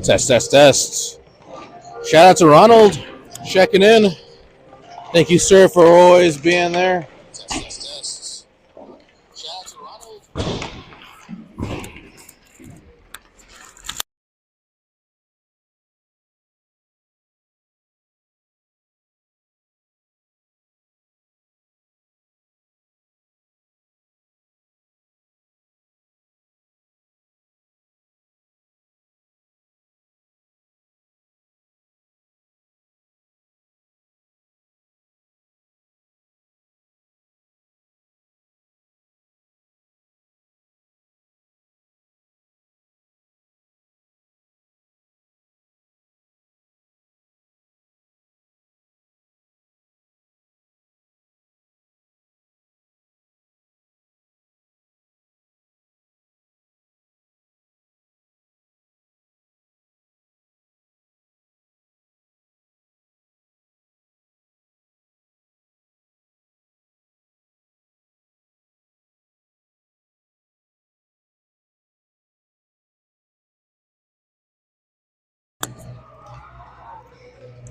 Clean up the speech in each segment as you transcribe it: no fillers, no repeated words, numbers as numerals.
Test, test, test. Shout out to Ronald checking in. Thank you, sir, for always being there. Test, test, test. Shout out to Ronald.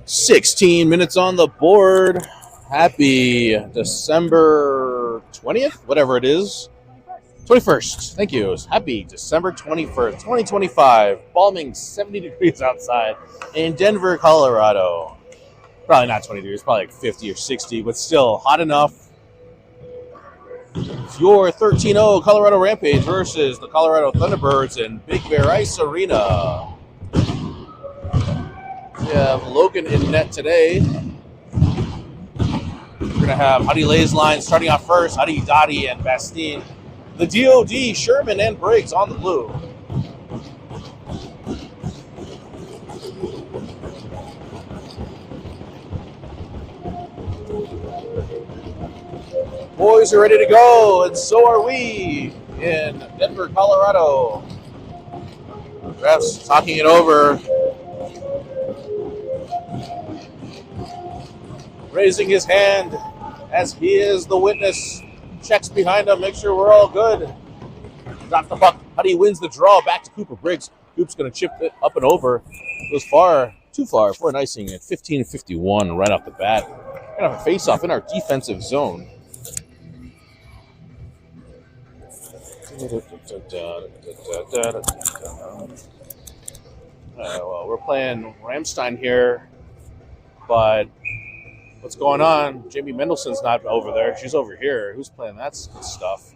16 minutes on the board. Happy December 20th, whatever it is. 21st. Thank you. Happy December 21st, 2025. Balming 70 degrees outside in Denver, Colorado. Probably not 20 degrees, probably like 50 or 60, but still hot enough. It's your 13-0 Colorado Rampage versus the Colorado Thunderbirds in Big Bear Ice Arena. We have Logan in net today. We're going to have Huddy Lays line starting off first. Huddy, Dottie, and Bastine. The DOD, Sherman, and Briggs on the blue. Boys are ready to go, and so are we in Denver, Colorado. Refs talking it over. Raising his hand as he is the witness. Checks behind him, make sure we're all good. Drop the puck. Huddy wins the draw. Back to Cooper Briggs. Coop's going to chip it up and over. Goes far, too far for an icing at 15:51 right off the bat. We're going to have a face-off in our defensive zone. Well, we're playing Ramstein here, but what's going on? Jamie Mendelson's not over there. She's over here. Who's playing that stuff?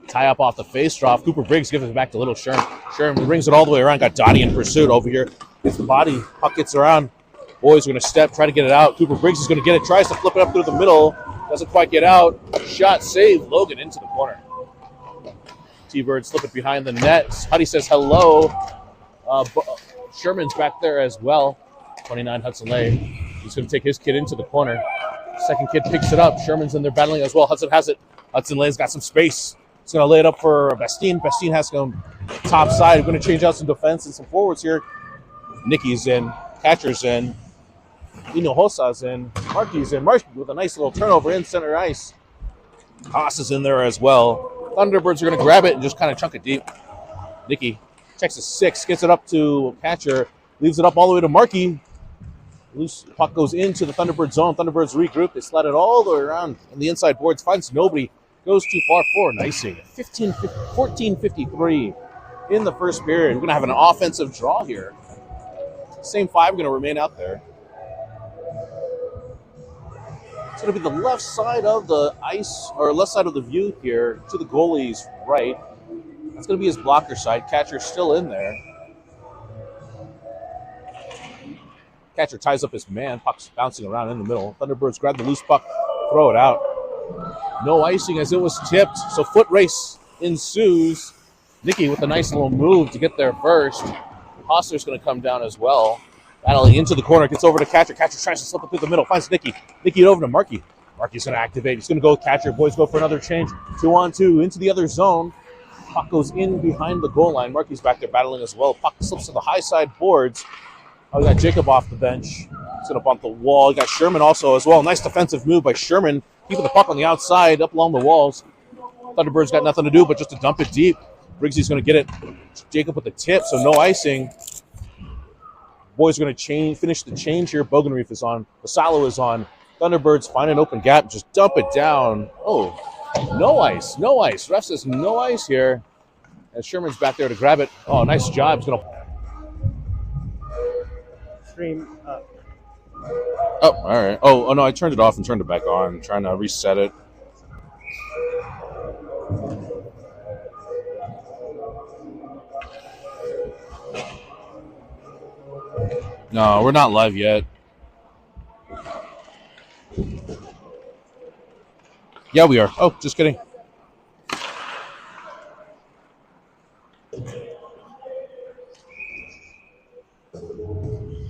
Tie up off the face drop. Cooper Briggs gives it back to Little Sherm. Sherm brings it all the way around. Got Dottie in pursuit over here. Gets the body. Puck gets around. Boys are going to step, try to get it out. Cooper Briggs is going to get it. Tries to flip it up through the middle. Doesn't quite get out. Shot saved. Logan into the corner. T-Bird slipping behind the net. Huddy says hello. Sherman's back there as well. 29 Hudson Lay. He's going to take his kid into the corner. Second kid picks it up. Sherman's in there battling as well. Hudson has it. Hudson Lay's got some space. He's going to lay it up for Bastine. Bastine has to go top side. We're going to change out some defense and some forwards here. Nicky's in. Catcher's in. Nino Hosa's in. Markey's in. Markey with a nice little turnover in center ice. Haas is in there as well. Thunderbirds are going to grab it and just kind of chunk it deep. Nicky checks a 6. Gets it up to Catcher. Leaves it up all the way to Markey. Loose puck goes into the Thunderbird zone. Thunderbirds regroup. They slide it all the way around on the inside boards. Finds nobody. Goes too far for an icing. 14:53 in the first period. We're going to have an offensive draw here. Same 5 going to remain out there. It's going to be the left side of the ice, or left side of the view here to the goalie's right. That's going to be his blocker side. Catcher's still in there. Catcher ties up his man. Puck's bouncing around in the middle. Thunderbirds grab the loose puck, throw it out. No icing as it was tipped, so foot race ensues. Nicky with a nice little move to get there first. Hostler's going to come down as well. Battling into the corner, gets over to Catcher. Catcher tries to slip it through the middle, finds Nicky. Nicky over to Markey. Markey's going to activate. He's going to go with Catcher. Boys go for another change. 2-on-2 into the other zone. Puck goes in behind the goal line. Markey's back there battling as well. Puck slips to the high side boards. Oh, we got Jacob off the bench. He's going to bump the wall. You got Sherman also as well. Nice defensive move by Sherman. Keeping the puck on the outside, up along the walls. Thunderbirds got nothing to do but just to dump it deep. Briggsy's going to get it. Jacob with the tip, so no icing. Boys are going to finish the change here. Bogenreef is on. Vassallo is on. Thunderbirds find an open gap. Just dump it down. Oh, no ice. No ice. Ref says no ice here. And Sherman's back there to grab it. Oh, nice job. He's going to... Stream up. Oh, all right. Oh, no, I turned it off and turned it back on. I'm trying to reset it. No, we're not live yet. Yeah, we are. Oh, just kidding.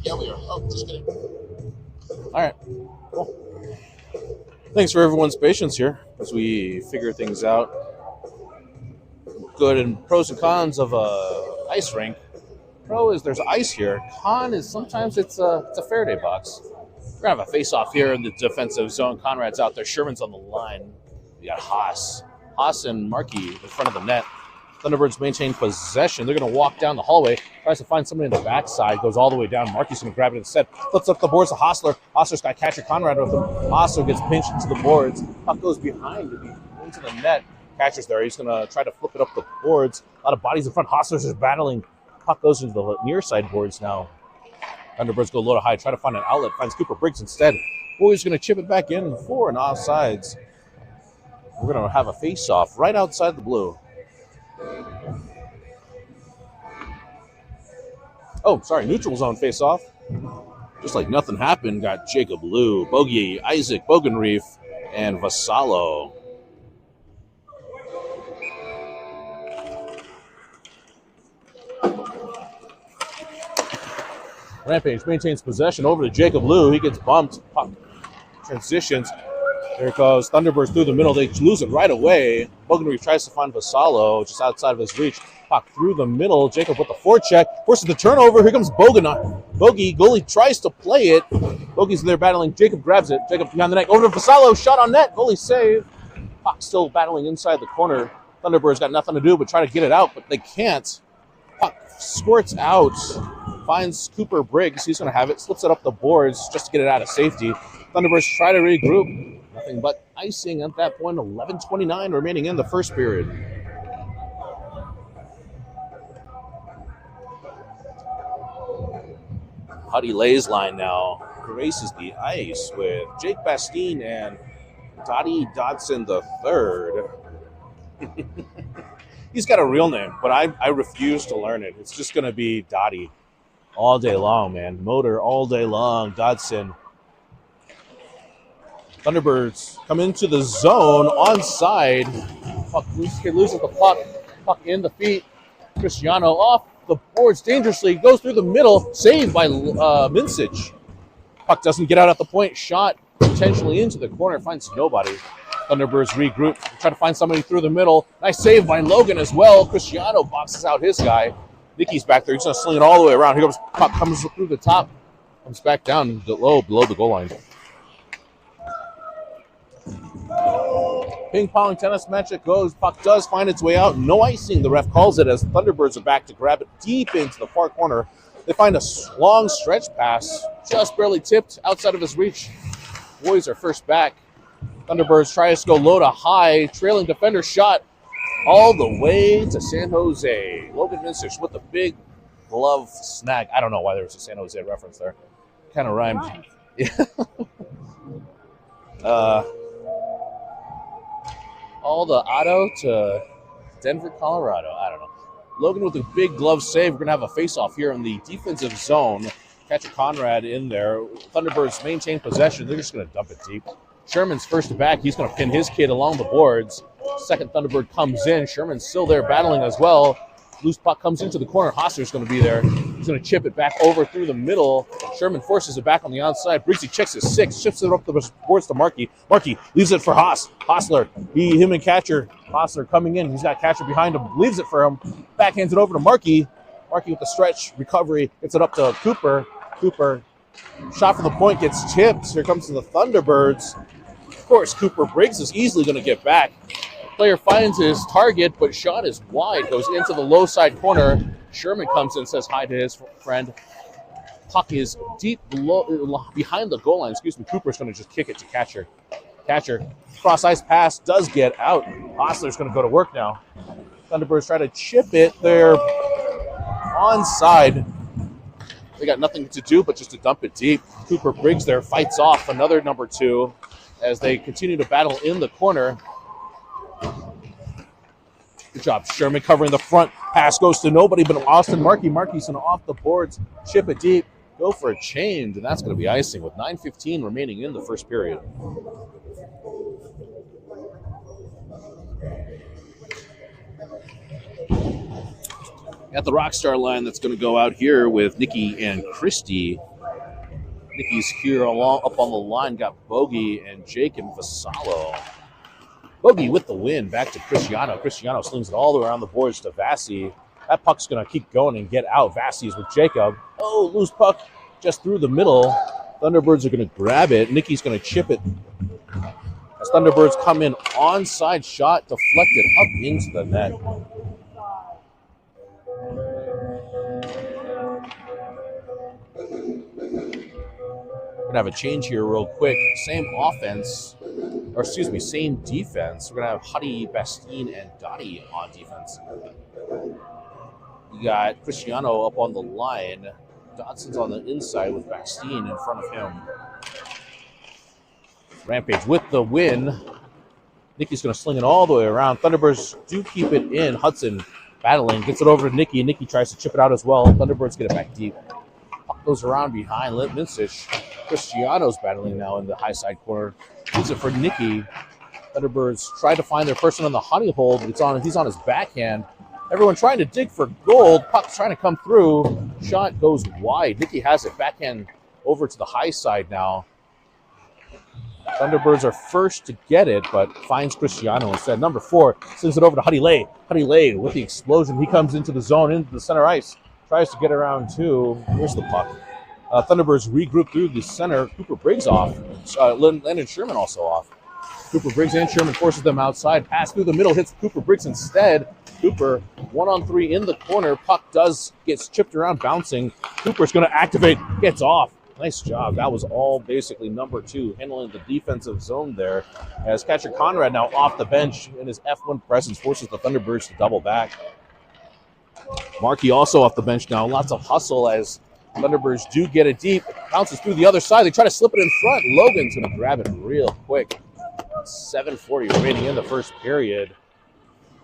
Yeah, we are. Oh, just kidding. All right. Cool. Thanks for everyone's patience here as we figure things out. Good and pros and cons of a ice rink. Pro is there's ice here. Con is sometimes it's a Faraday box. We're gonna have a face-off here in the defensive zone. Conrad's out there. Sherman's on the line. We got Haas and Markey in front of the net. Thunderbirds maintain possession. They're gonna walk down the hallway. Tries to find somebody in the backside. Goes all the way down. Markey's gonna grab it instead. Flips up the boards to Hostler. Hostler's got catcher Conrad with him. Hostler gets pinched into the boards. Puck goes behind into the net. Catcher's there. He's gonna try to flip it up the boards. A lot of bodies in front. Hostler's is battling. Puck goes into the near side boards now. Thunderbirds go low to high, try to find an outlet, finds Cooper Briggs instead. Boys going to chip it back in for an offsides. We're going to have a face-off right outside the blue. Oh, sorry, neutral zone face-off. Just like nothing happened, got Jacob Lou, Bogey, Isaac, Bogenreef, and Vassallo. Rampage maintains possession over to Jacob Lou. He gets bumped. Puck transitions. There it goes. Thunderbirds through the middle. They lose it right away. Bogenreef tries to find Vassallo just outside of his reach. Puck through the middle. Jacob with the forecheck. Forces the turnover. Here comes Bogey. Goalie tries to play it. Bogey's there battling. Jacob grabs it. Jacob behind the net. Over to Vassallo. Shot on net. Goalie save. Puck still battling inside the corner. Thunderbirds got nothing to do but try to get it out, but they can't. Puck squirts out. Finds Cooper Briggs. He's going to have it. Slips it up the boards just to get it out of safety. Thunderbirds try to regroup. Nothing but icing at that point. 11:29 remaining in the first period. Huddy lays line now. Graces the ice with Jake Bastine and Dottie Dodson III. He's got a real name, but I refuse to learn it. It's just going to be Dottie. All day long, man. Motor all day long. Dodson. Thunderbirds come into the zone onside. Puck loses the puck. Puck in the feet. Cristiano off the boards dangerously. Goes through the middle. Saved by Mincic. Puck doesn't get out at the point. Shot potentially into the corner. Finds nobody. Thunderbirds regroup. Try to find somebody through the middle. Nice save by Logan as well. Cristiano boxes out his guy. Nicky's back there. He's going to sling it all the way around. Here comes puck, comes through the top, comes back down below the goal line. Ping pong tennis match it goes. Puck does find its way out. No icing, the ref calls it as Thunderbirds are back to grab it deep into the far corner. They find a long stretch pass, just barely tipped outside of his reach. Boys are first back. Thunderbirds tries to go low to high. Trailing defender shot. All the way to San Jose. Logan Mincic with the big glove snag. I don't know why there was a San Jose reference there. Kind of rhymed. Yeah. All the auto to Denver, Colorado. I don't know. Logan with a big glove save. We're going to have a face-off here in the defensive zone. Catcher Conrad in there. Thunderbirds maintain possession. They're just going to dump it deep. Sherman's first back. He's going to pin his kid along the boards. Second Thunderbird comes in. Sherman's still there battling as well. Loose puck comes into the corner. Hostler's going to be there. He's going to chip it back over through the middle. Sherman forces it back on the outside. Briggsy checks his six. Shifts it up the boards to Markey. Markey leaves it for Haas. Hostler. Him and catcher. Hostler coming in. He's got catcher behind him. Leaves it for him. Backhands it over to Markey. Markey with the stretch. Recovery. Gets it up to Cooper. Cooper. Shot from the point. Gets chipped. Here comes the Thunderbirds. Of course, Cooper Briggs is easily going to get back. Player finds his target, but shot is wide. Goes into the low side corner. Sherman comes in, says hi to his friend. Puck is deep below, behind the goal line. Excuse me. Cooper's going to just kick it to catcher. Catcher, cross ice pass does get out. Hostler's going to go to work now. Thunderbirds try to chip it. They're onside. They got nothing to do but just to dump it deep. Cooper Briggs there fights off another number 2 as they continue to battle in the corner. Good job. Sherman covering the front. Pass goes to nobody but Austin Markey. Markey's going to off the boards, chip it deep, go for a change, and that's going to be icing with 9:15 remaining in the first period. At the Rockstar line that's going to go out here with Nikki and Christy. Nikki's here up on the line. Got Bogey and Jake and Vassallo. Bogey with the win. Back to Cristiano. Cristiano slings it all the way around the boards to Vassie. That puck's going to keep going and get out. Vassie's with Jacob. Oh, loose puck just through the middle. Thunderbirds are going to grab it. Nikki's going to chip it. As Thunderbirds come in, onside shot deflected up into the net. We're going to have a change here real quick. Same offense, or excuse me, same defense. We're going to have Huddy, Bastine, and Dottie on defense. We got Cristiano up on the line. Dodson's on the inside with Bastine in front of him. Rampage with the win. Nikki's going to sling it all the way around. Thunderbirds do keep it in. Hudson battling, gets it over to Nikki. Nikki tries to chip it out as well. Thunderbirds get it back deep. Puck goes around behind Mincic. Cristiano's battling now in the high side corner. Use it for Nikki. Thunderbirds try to find their person on the honey hole, but he's on his backhand. Everyone trying to dig for gold. Puck's trying to come through. Shot goes wide. Nikki has it. Backhand over to the high side now. Thunderbirds are first to get it, but finds Cristiano instead. Number 4 sends it over to Huddy Lay. Huddy Lay with the explosion. He comes into the zone, into the center ice. Tries to get around too. Where's the puck? Thunderbirds regroup through the center. Cooper Briggs off. Landon Sherman also off. Cooper Briggs and Sherman forces them outside. Pass through the middle, hits Cooper Briggs instead. Cooper 1-on-3 in the corner. Puck gets chipped around, bouncing. Cooper's going to activate, gets off. Nice job. That was all basically number 2, handling the defensive zone there. As catcher Conrad now off the bench in his F1 presence forces the Thunderbirds to double back. Markey also off the bench now. Lots of hustle as Thunderbirds do get it deep. Bounces through the other side. They try to slip it in front. Logan's going to grab it real quick. 7:40 remaining in the first period.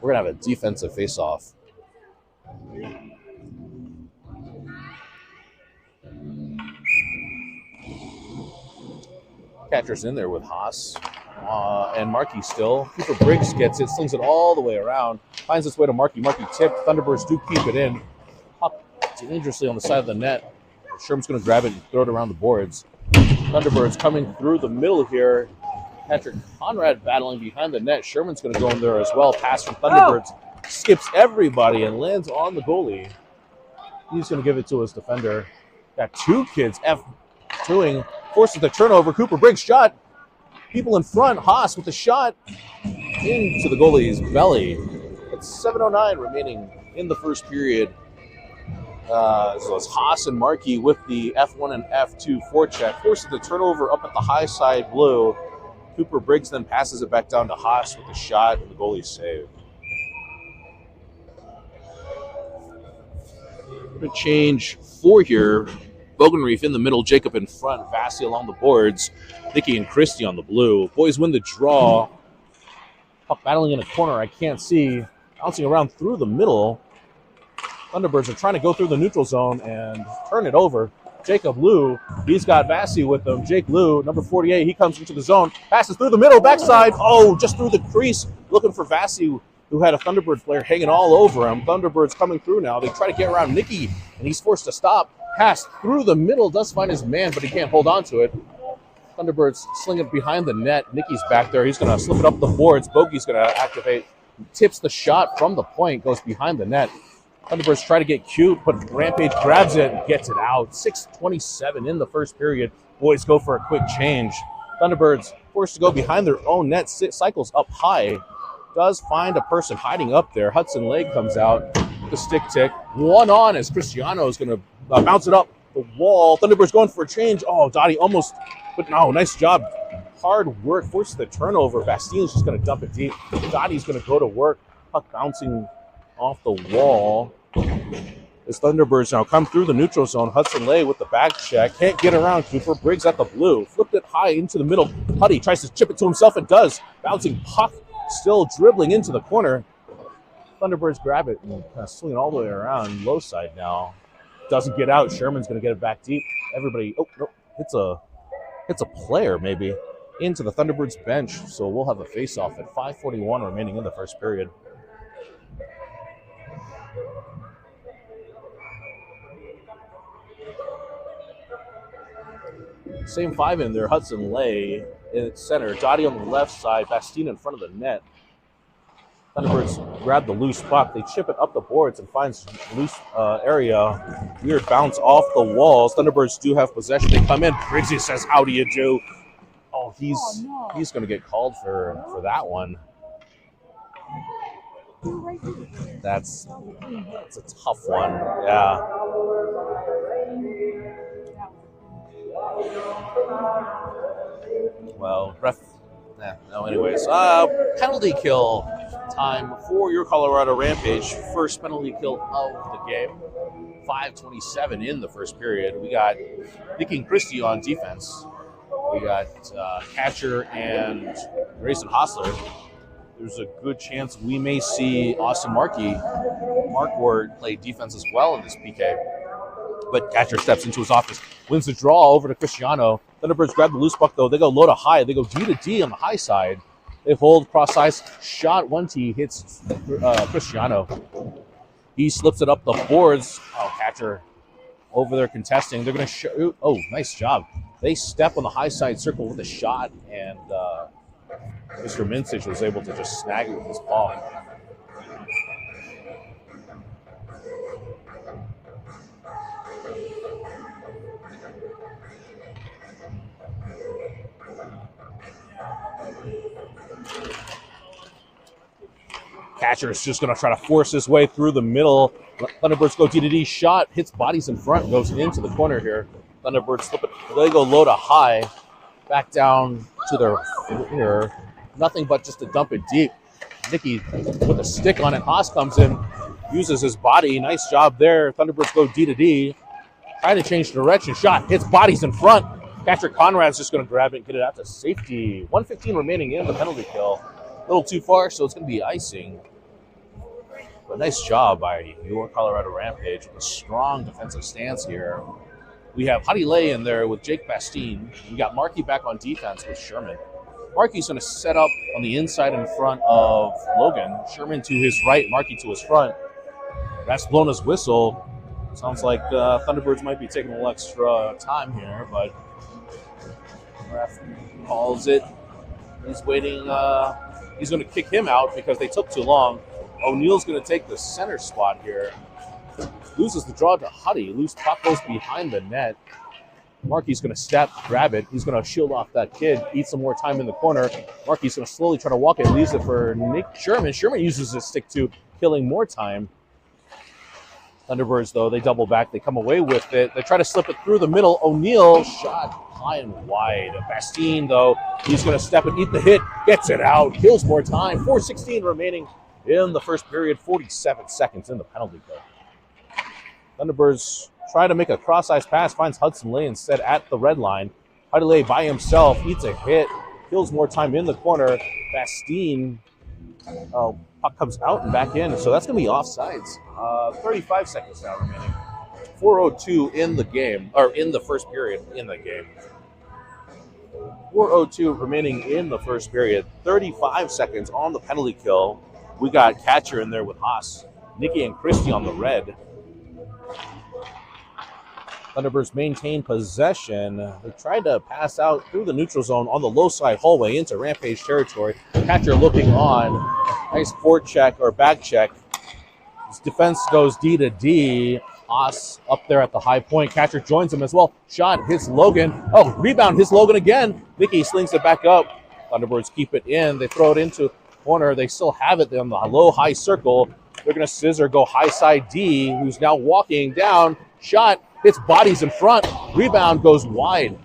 We're going to have a defensive face-off. Catcher's in there with Haas and Markey still. Cooper Briggs gets it, slings it all the way around, finds its way to Markey. Markey tipped. Thunderbirds do keep it in. Puck dangerously on the side of the net. Sherman's going to grab it and throw it around the boards. Thunderbirds coming through the middle here. Patrick Conrad battling behind the net. Sherman's going to go in there as well. Pass from Thunderbirds. Skips everybody and lands on the goalie. He's going to give it to his defender. Got 2 kids F2ing. Forces the turnover. Cooper Briggs shot. People in front. Haas with the shot into the goalie's belly. It's 7:09 remaining in the first period. So it's Haas and Markey with the F1 and F2 forecheck. Forces the turnover up at the high side blue. Cooper Briggs then passes it back down to Haas with the shot, and the goalie saved. We're going to change 4 here. Bogenreef in the middle, Jacob in front, Vassie along the boards, Nikki and Christie on the blue. Boys win the draw. Puck battling in a corner I can't see. Bouncing around through the middle. Thunderbirds are trying to go through the neutral zone and turn it over. Jacob Liu, he's got Vassie with him. Jake Liu, number 48, he comes into the zone. Passes through the middle, backside. Oh, just through the crease. Looking for Vassie, who had a Thunderbird player hanging all over him. Thunderbirds coming through now. They try to get around Nikki, and he's forced to stop. Pass through the middle, does find his man, but he can't hold on to it. Thunderbirds sling it behind the net. Nikki's back there. He's going to slip it up the boards. Bogey's going to activate. Tips the shot from the point, goes behind the net. Thunderbirds try to get cute, but Rampage grabs it and gets it out. 6:27 in the first period. Boys go for a quick change. Thunderbirds forced to go behind their own net. Cycles up high. does find a person hiding up there. Hudson Lake comes out. The stick tick. One on as Cristiano is going to bounce it up the wall. Thunderbirds going for a change. Oh, Dottie almost, but no, nice job. Hard work, forces the turnover. Bastine's just going to dump it deep. Dottie's going to go to work. Puck bouncing off the wall. As Thunderbirds now come through the neutral zone. Hudson Lay with the back check. Can't get around Cooper. Briggs at the blue. Flipped it high into the middle. Huddy tries to chip it to himself and does. Bouncing puck. Still dribbling into the corner. Thunderbirds grab it and kind of swing it all the way around. Low side now. Doesn't get out. Sherman's going to get it back deep. Everybody, oh, no, hits a player maybe into the Thunderbirds bench. So we'll have a face-off at 5:41 remaining in the first period. Same five in there. Hudson Lay in center. Dottie on the left side. Bastine in front of the net. Thunderbirds grab the loose puck. They chip it up the boards and finds loose area. Weird bounce off the walls. Thunderbirds do have possession. They come in. Briggsy says, "How do you do?" Oh, he's going to get called for that one. That's a tough one. Yeah. Well, ref. No, anyways. Penalty kill time for your Colorado Rampage. First penalty kill of the game. 5:27 in the first period. We got Nicky and Christie on defense. We got Catcher and Grayson Hostler. There's a good chance we may see Austin Markward play defense as well in this PK. But Catcher steps into his office, wins the draw over to Cristiano. Thunderbirds grab the loose puck, though. They go low to high. They go D to D on the high side. They hold cross-ice. Shot 1T hits Cristiano. He slips it up the boards. Oh, Catcher over there contesting. They're going to shoot. Oh, nice job. They step on the high side circle with a shot, and Mr. Minsich was able to just snag it with his paw. Catcher is just going to try to force his way through the middle. Thunderbirds go D to D. Shot hits bodies in front, goes into the corner here. Thunderbirds slip it. They go low to high, back down to their here. Nothing but just to dump it deep. Nicky with a stick on it. Haas comes in, uses his body. Nice job there. Thunderbirds go D to D. Trying to change direction. Shot hits bodies in front. Catcher Conrad's just going to grab it and get it out to safety. 1:15 remaining in the penalty kill. A little too far, so it's going to be icing. But nice job by your Colorado Rampage with a strong defensive stance here. We have Huddy Lay in there with Jake Bastine. We got Markey back on defense with Sherman. Markey's going to set up on the inside in front of Logan. Sherman to his right, Markey to his front. That's blown his whistle. Sounds like Thunderbirds might be taking a little extra time here, but ref calls it. He's waiting. He's going to kick him out because they took too long. O'Neill's going to take the center spot here. Loses the draw to Huddy. Loose puck goes behind the net. Markey's going to step, grab it. He's going to shield off that kid, eat some more time in the corner. Markey's going to slowly try to walk it, leaves it for Nick Sherman. Sherman uses his stick too, killing more time. Thunderbirds, though, they double back. They come away with it. They try to slip it through the middle. O'Neill shot high and wide. Bastine, though, he's going to step and eat the hit. Gets it out. Kills more time. 4:16 remaining in the first period. 47 seconds in the penalty kill. Thunderbirds try to make a cross-ice pass. Finds Hudson Lay instead at the red line. Huddy Lay by himself. Eats a hit. Kills more time in the corner. Bastine. Puck comes out and back in. So that's going to be offsides. 35 seconds now remaining. 4:02 in the game, or in the first period in the game. 4:02 remaining in the first period. 35 seconds on the penalty kill. We got Catcher in there with Haas. Nicky and Christie on the red. Thunderbirds maintain possession. They tried to pass out through the neutral zone on the low side hallway into Rampage territory. Catcher looking on. Nice forward check or back check. His defense goes D to D. Haas up there at the high point. Catcher joins him as well. Shot hits Logan. Oh, rebound hits Logan again. Nicky slings it back up. Thunderbirds keep it in. They throw it into corner. They still have it on the low-high circle. They're going to scissor, go high side D, who's now walking down. Shot, hits bodies in front. Rebound goes wide.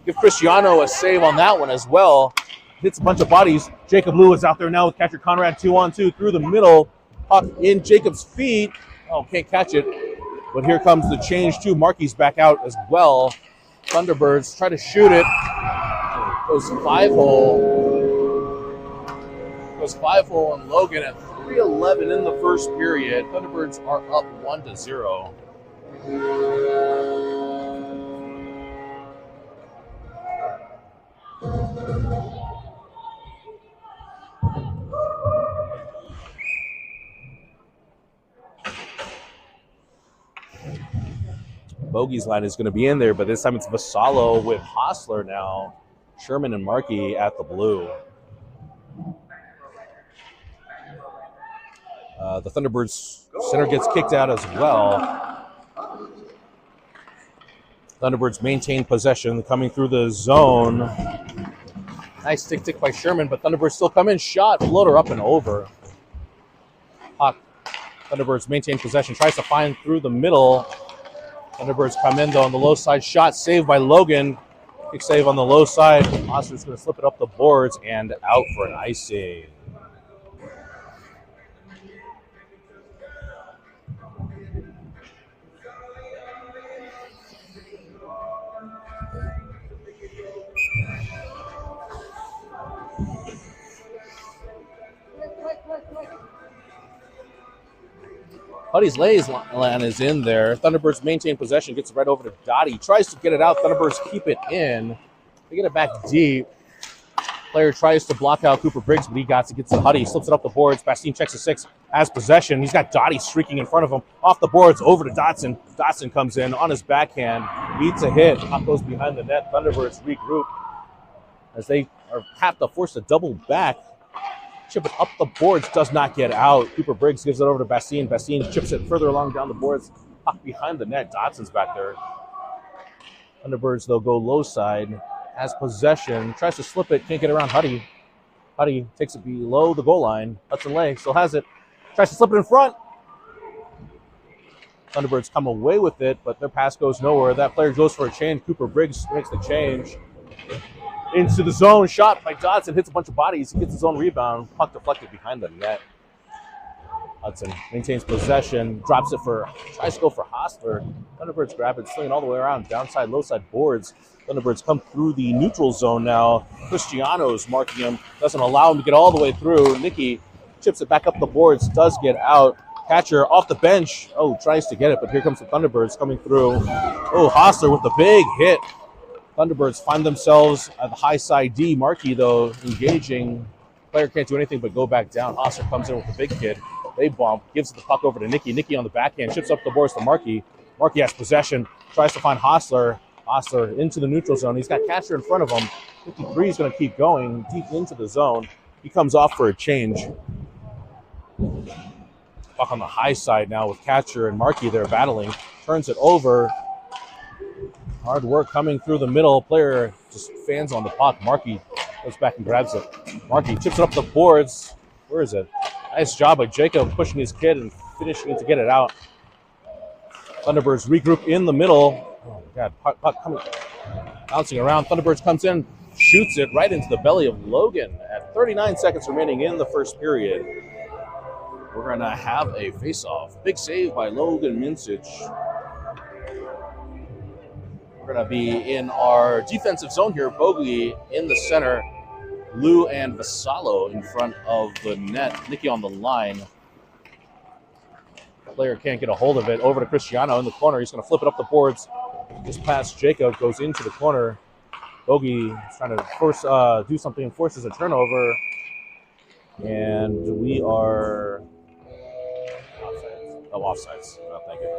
Give Cristiano a save on that one as well. Hits a bunch of bodies. Jacob Lou is out there now with catcher Conrad 2-on-2 through the middle. Puck in Jacob's feet. Oh, can't catch it. But here comes the change too. Markey's back out as well. Thunderbirds try to shoot it. Goes 5-hole. Goes 5-hole on Logan at 3:11 in the first period. Thunderbirds are up 1-0. Bogey's line is going to be in there, but this time it's Vassallo with Hostler now. Sherman and Markey at the blue. The Thunderbirds center gets kicked out as well. Thunderbirds maintain possession, coming through the zone. Nice stick by Sherman, but Thunderbirds still come in. Shot, floater up and over. Puck. Thunderbirds maintain possession, tries to find through the middle. Thunderbirds come in though on the low side. Shot saved by Logan. Big save on the low side. Oscar's going to slip it up the boards and out for an icing. Huddy's Lay's land is in there. Thunderbirds maintain possession, gets it right over to Dottie. Tries to get it out. Thunderbirds keep it in. They get it back deep. Player tries to block out Cooper Briggs, but he gets to Huddy. Slips it up the boards. Bastine checks a 6, has possession. He's got Dottie streaking in front of him. Off the boards, over to Dotson. Dotson comes in on his backhand. Beats a hit. Puck goes behind the net. Thunderbirds regroup as they have to force a double back. Chip it up the boards, does not get out. Cooper Briggs gives it over to Bastine. Bastine chips it further along down the boards. Puck behind the net. Dotson's back there. Thunderbirds, they'll go low side. Has possession. Tries to slip it. Can't get around Huddy. Huddy takes it below the goal line. Hudson Lay still has it. Tries to slip it in front. Thunderbirds come away with it, but their pass goes nowhere. That player goes for a change. Cooper Briggs makes the change. Into the zone, shot by Dodson, hits a bunch of bodies, he gets his own rebound, puck deflected behind the net. Hudson maintains possession, tries to go for Hostler. Thunderbirds grab it, slinging all the way around, downside, low side boards. Thunderbirds come through the neutral zone now. Cristiano's marking him, doesn't allow him to get all the way through. Nicky chips it back up the boards, does get out. Catcher off the bench, tries to get it, but here comes the Thunderbirds coming through. Hostler with the big hit. Thunderbirds find themselves at the high side D. Markey, though, engaging. Player can't do anything but go back down. Hostler comes in with the big kid. They bump, gives the puck over to Nicky. Nicky on the backhand, chips up the boards to Markey. Markey has possession, tries to find Hostler. Hostler into the neutral zone. He's got Catcher in front of him. 53 is going to keep going deep into the zone. He comes off for a change. Puck on the high side now with Catcher and Markey there battling. Turns it over. Hard work coming through the middle. Player just fans on the puck. Markey goes back and grabs it. Markey chips it up the boards. Where is it? Nice job by Jacob pushing his kid and finishing it to get it out. Thunderbirds regroup in the middle. Oh my God, puck coming, bouncing around. Thunderbirds comes in, shoots it right into the belly of Logan at 39 seconds remaining in the first period. We're going to have a face-off. Big save by Logan Mincic. We're going to be in our defensive zone here. Bogey in the center. Lou and Vassallo in front of the net. Nicky on the line. The player can't get a hold of it. Over to Cristiano in the corner. He's going to flip it up the boards. Just past Jacob. Goes into the corner. Bogey is trying to do something and forces a turnover. And we are offsides. Oh, thank you.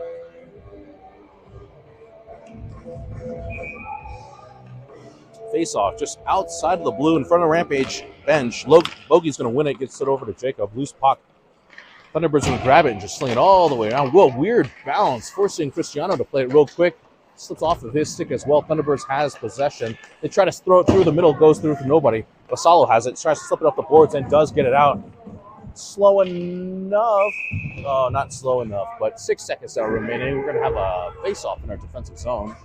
Face off just outside of the blue in front of Rampage bench. Bogey's going to win it, gets it over to Jacob. Loose puck. Thunderbird's going to grab it and just sling it all the way around. Whoa, weird bounce, forcing Cristiano to play it real quick. Slips off of his stick as well. Thunderbirds has possession. They try to throw it through the middle, goes through to nobody. Vassallo has it, tries to slip it off the boards and does get it out. Slow enough. Oh, not slow enough, but 6 seconds are remaining. We're going to have a face-off in our defensive zone.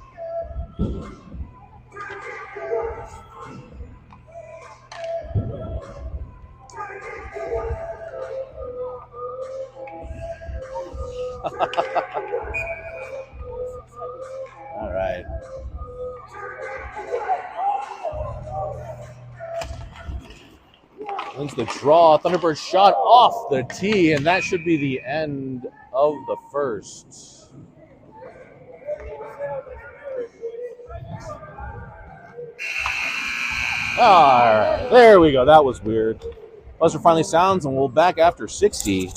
All right. Wins the draw. Thunderbird shot off the tee, and that should be the end of the first. All right, there we go. That was weird. Buzzer finally sounds, and we'll back after 60.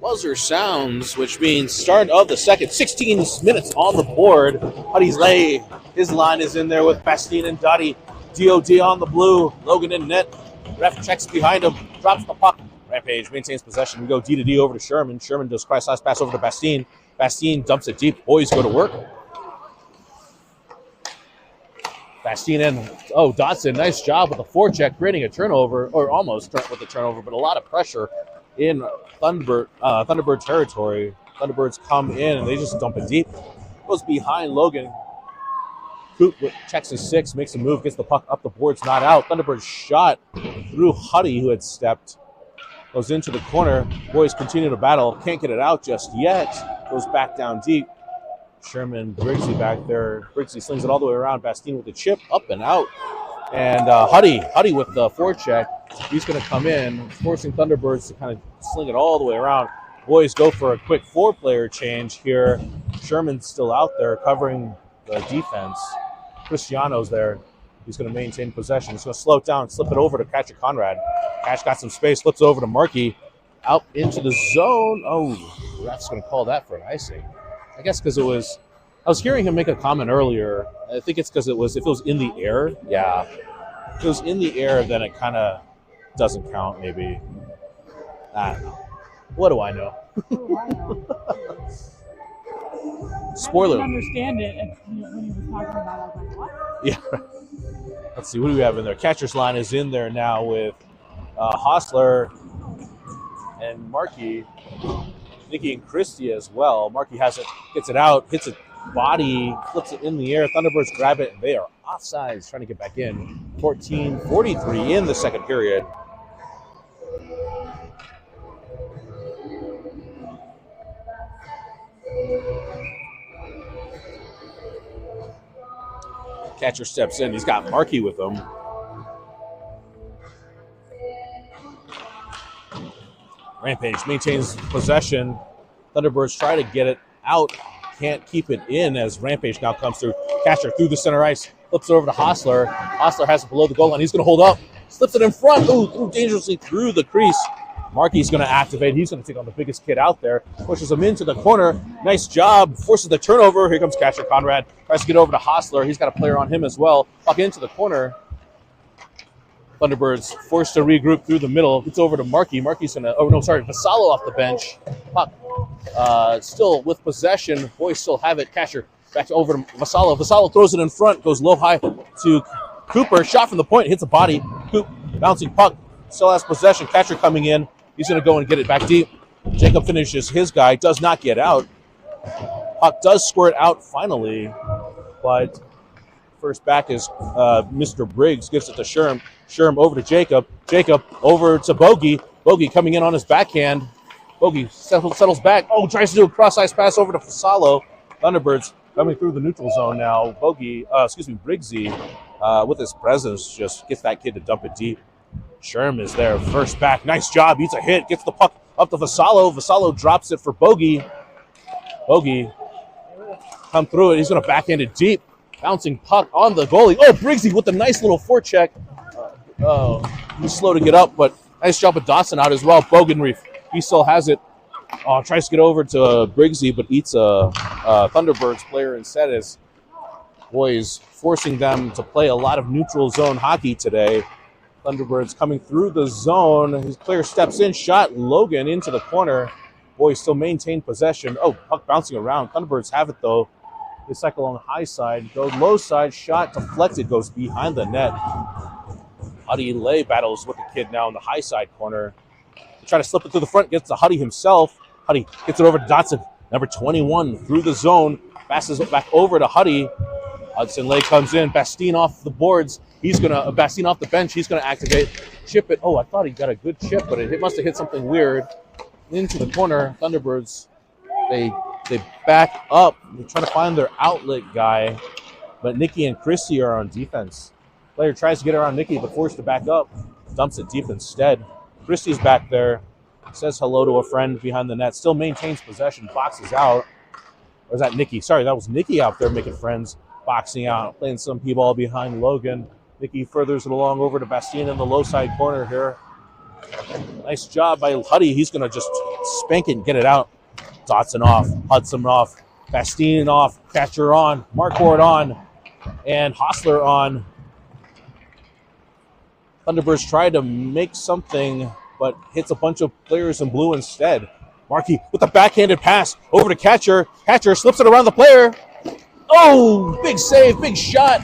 Buzzer sounds, which means start of the second. 16 minutes on the board. Huddy's lay. His line is in there with Bastine and Dottie. DOD on the blue. Logan in net. Ref checks behind him. Drops the puck. Rampage maintains possession. We go D to D over to Sherman. Sherman does Christ-size pass over to Bastine. Bastine dumps it deep. Boys go to work. Bastine in. Oh, Dotson, nice job with the forecheck, creating a turnover, or almost with a turnover, but a lot of pressure in Thunderbird territory. Thunderbirds come in and they just dump it deep. Goes behind Logan. Coop checks his 6, makes a move, gets the puck up the boards, not out. Thunderbird shot through Huddy, who had stepped. Goes into the corner. Boys continue to battle. Can't get it out just yet. Goes back down deep. Sherman, Briggsy back there. Briggsy slings it all the way around. Bastine with the chip, up and out. And Huddy with the forecheck. He's going to come in, forcing Thunderbirds to kind of sling it all the way around. Boys go for a quick 4-player change here. Sherman's still out there covering the defense. Cristiano's there. He's going to maintain possession. He's going to slow it down, slip it over to Catcher Conrad. Cash got some space, flips over to Markey. Out into the zone. Oh, the ref's going to call that for an icing. I guess because it was, I was hearing him make a comment earlier. I think it's because it was, if it was in the air, yeah. If it was in the air, then it kind of doesn't count, maybe. I don't know. What do I know? Spoiler. I didn't understand it when he was talking about it. I was like, what? Yeah. Let's see, what do we have in there? Catcher's line is in there now with Hostler and Markey. Nicky and Christie as well. Markey has it, gets it out, hits it body, flips it in the air. Thunderbirds grab it, and they are offsides, trying to get back in. 14:43 in the second period. Catcher steps in. He's got Markey with him. Rampage maintains possession. Thunderbirds try to get it out. Can't keep it in as Rampage now comes through. Catcher through the center ice. Flips it over to Hostler. Hostler has it below the goal line. He's going to hold up. Slips it in front. Ooh, threw dangerously through the crease. Markey's going to activate. He's going to take on the biggest kid out there. Pushes him into the corner. Nice job. Forces the turnover. Here comes catcher Conrad. Tries to get over to Hostler. He's got a player on him as well. Puck into the corner. Thunderbirds forced to regroup through the middle. It's over to Markey. Markey's going to, Vasallo off the bench. Puck still with possession. Boys still have it. Catcher back over to Vasallo. Vasallo throws it in front. Goes low high to Cooper. Shot from the point. Hits a body. Coop bouncing puck. Still has possession. Catcher coming in. He's going to go and get it back deep. Jacob finishes his guy. Does not get out. Puck does squirt out finally. But first back is Mr. Briggs. Gives it to Sherm. Sherm over to Jacob. Jacob over to Bogey. Bogey coming in on his backhand. Bogey settles back. Oh, tries to do a cross-ice pass over to Fasalo. Thunderbirds coming through the neutral zone now. Briggsy with his presence just gets that kid to dump it deep. Sherm is there, first back. Nice job, eats a hit, gets the puck up to Vasallo. Vasallo drops it for Bogey. Bogey come through it. He's going to backhand it deep. Bouncing puck on the goalie. Oh, Briggsy with a nice little forecheck. He's slow to get up, but nice job with Dawson out as well. Bogenreef, he still has it. Tries to get over to Briggsy, but eats a Thunderbirds player instead as boys forcing them to play a lot of neutral zone hockey today. Thunderbirds coming through the zone. His player steps in, shot Logan into the corner. Boys still maintain possession. Oh, puck bouncing around. Thunderbirds have it though. They cycle on the high side, go low side, shot deflected, goes behind the net. Huddy Lay battles with the kid now in the high side corner. They try to slip it to the front, gets to Huddy himself. Huddy gets it over to Dotson, number 21, through the zone. Passes it back over to Huddy. Hudson Lay comes in. Bastien off the boards. Bastien off the bench. He's going to activate. Chip it. Oh, I thought he got a good chip, but it must have hit something weird. Into the corner. Thunderbirds, they back up. They try to find their outlet guy, but Nikki and Christy are on defense. Player tries to get around Nikki, but forced to back up. Dumps it deep instead. Christy's back there. Says hello to a friend behind the net. Still maintains possession. Boxes out. Or is that Nikki? Sorry, that was Nikki out there making friends. Boxing out. Playing some p-ball behind Logan. Nikki furthers it along over to Bastien in the low side corner here. Nice job by Huddy. He's going to just spank it and get it out. Dotson off. Hudson off. Bastien off. Catcher on. Marquardt on. And Hostler on. Thunderbirds try to make something, but hits a bunch of players in blue instead. Markey with the backhanded pass over to Catcher. Catcher slips it around the player. Oh, big save, big shot.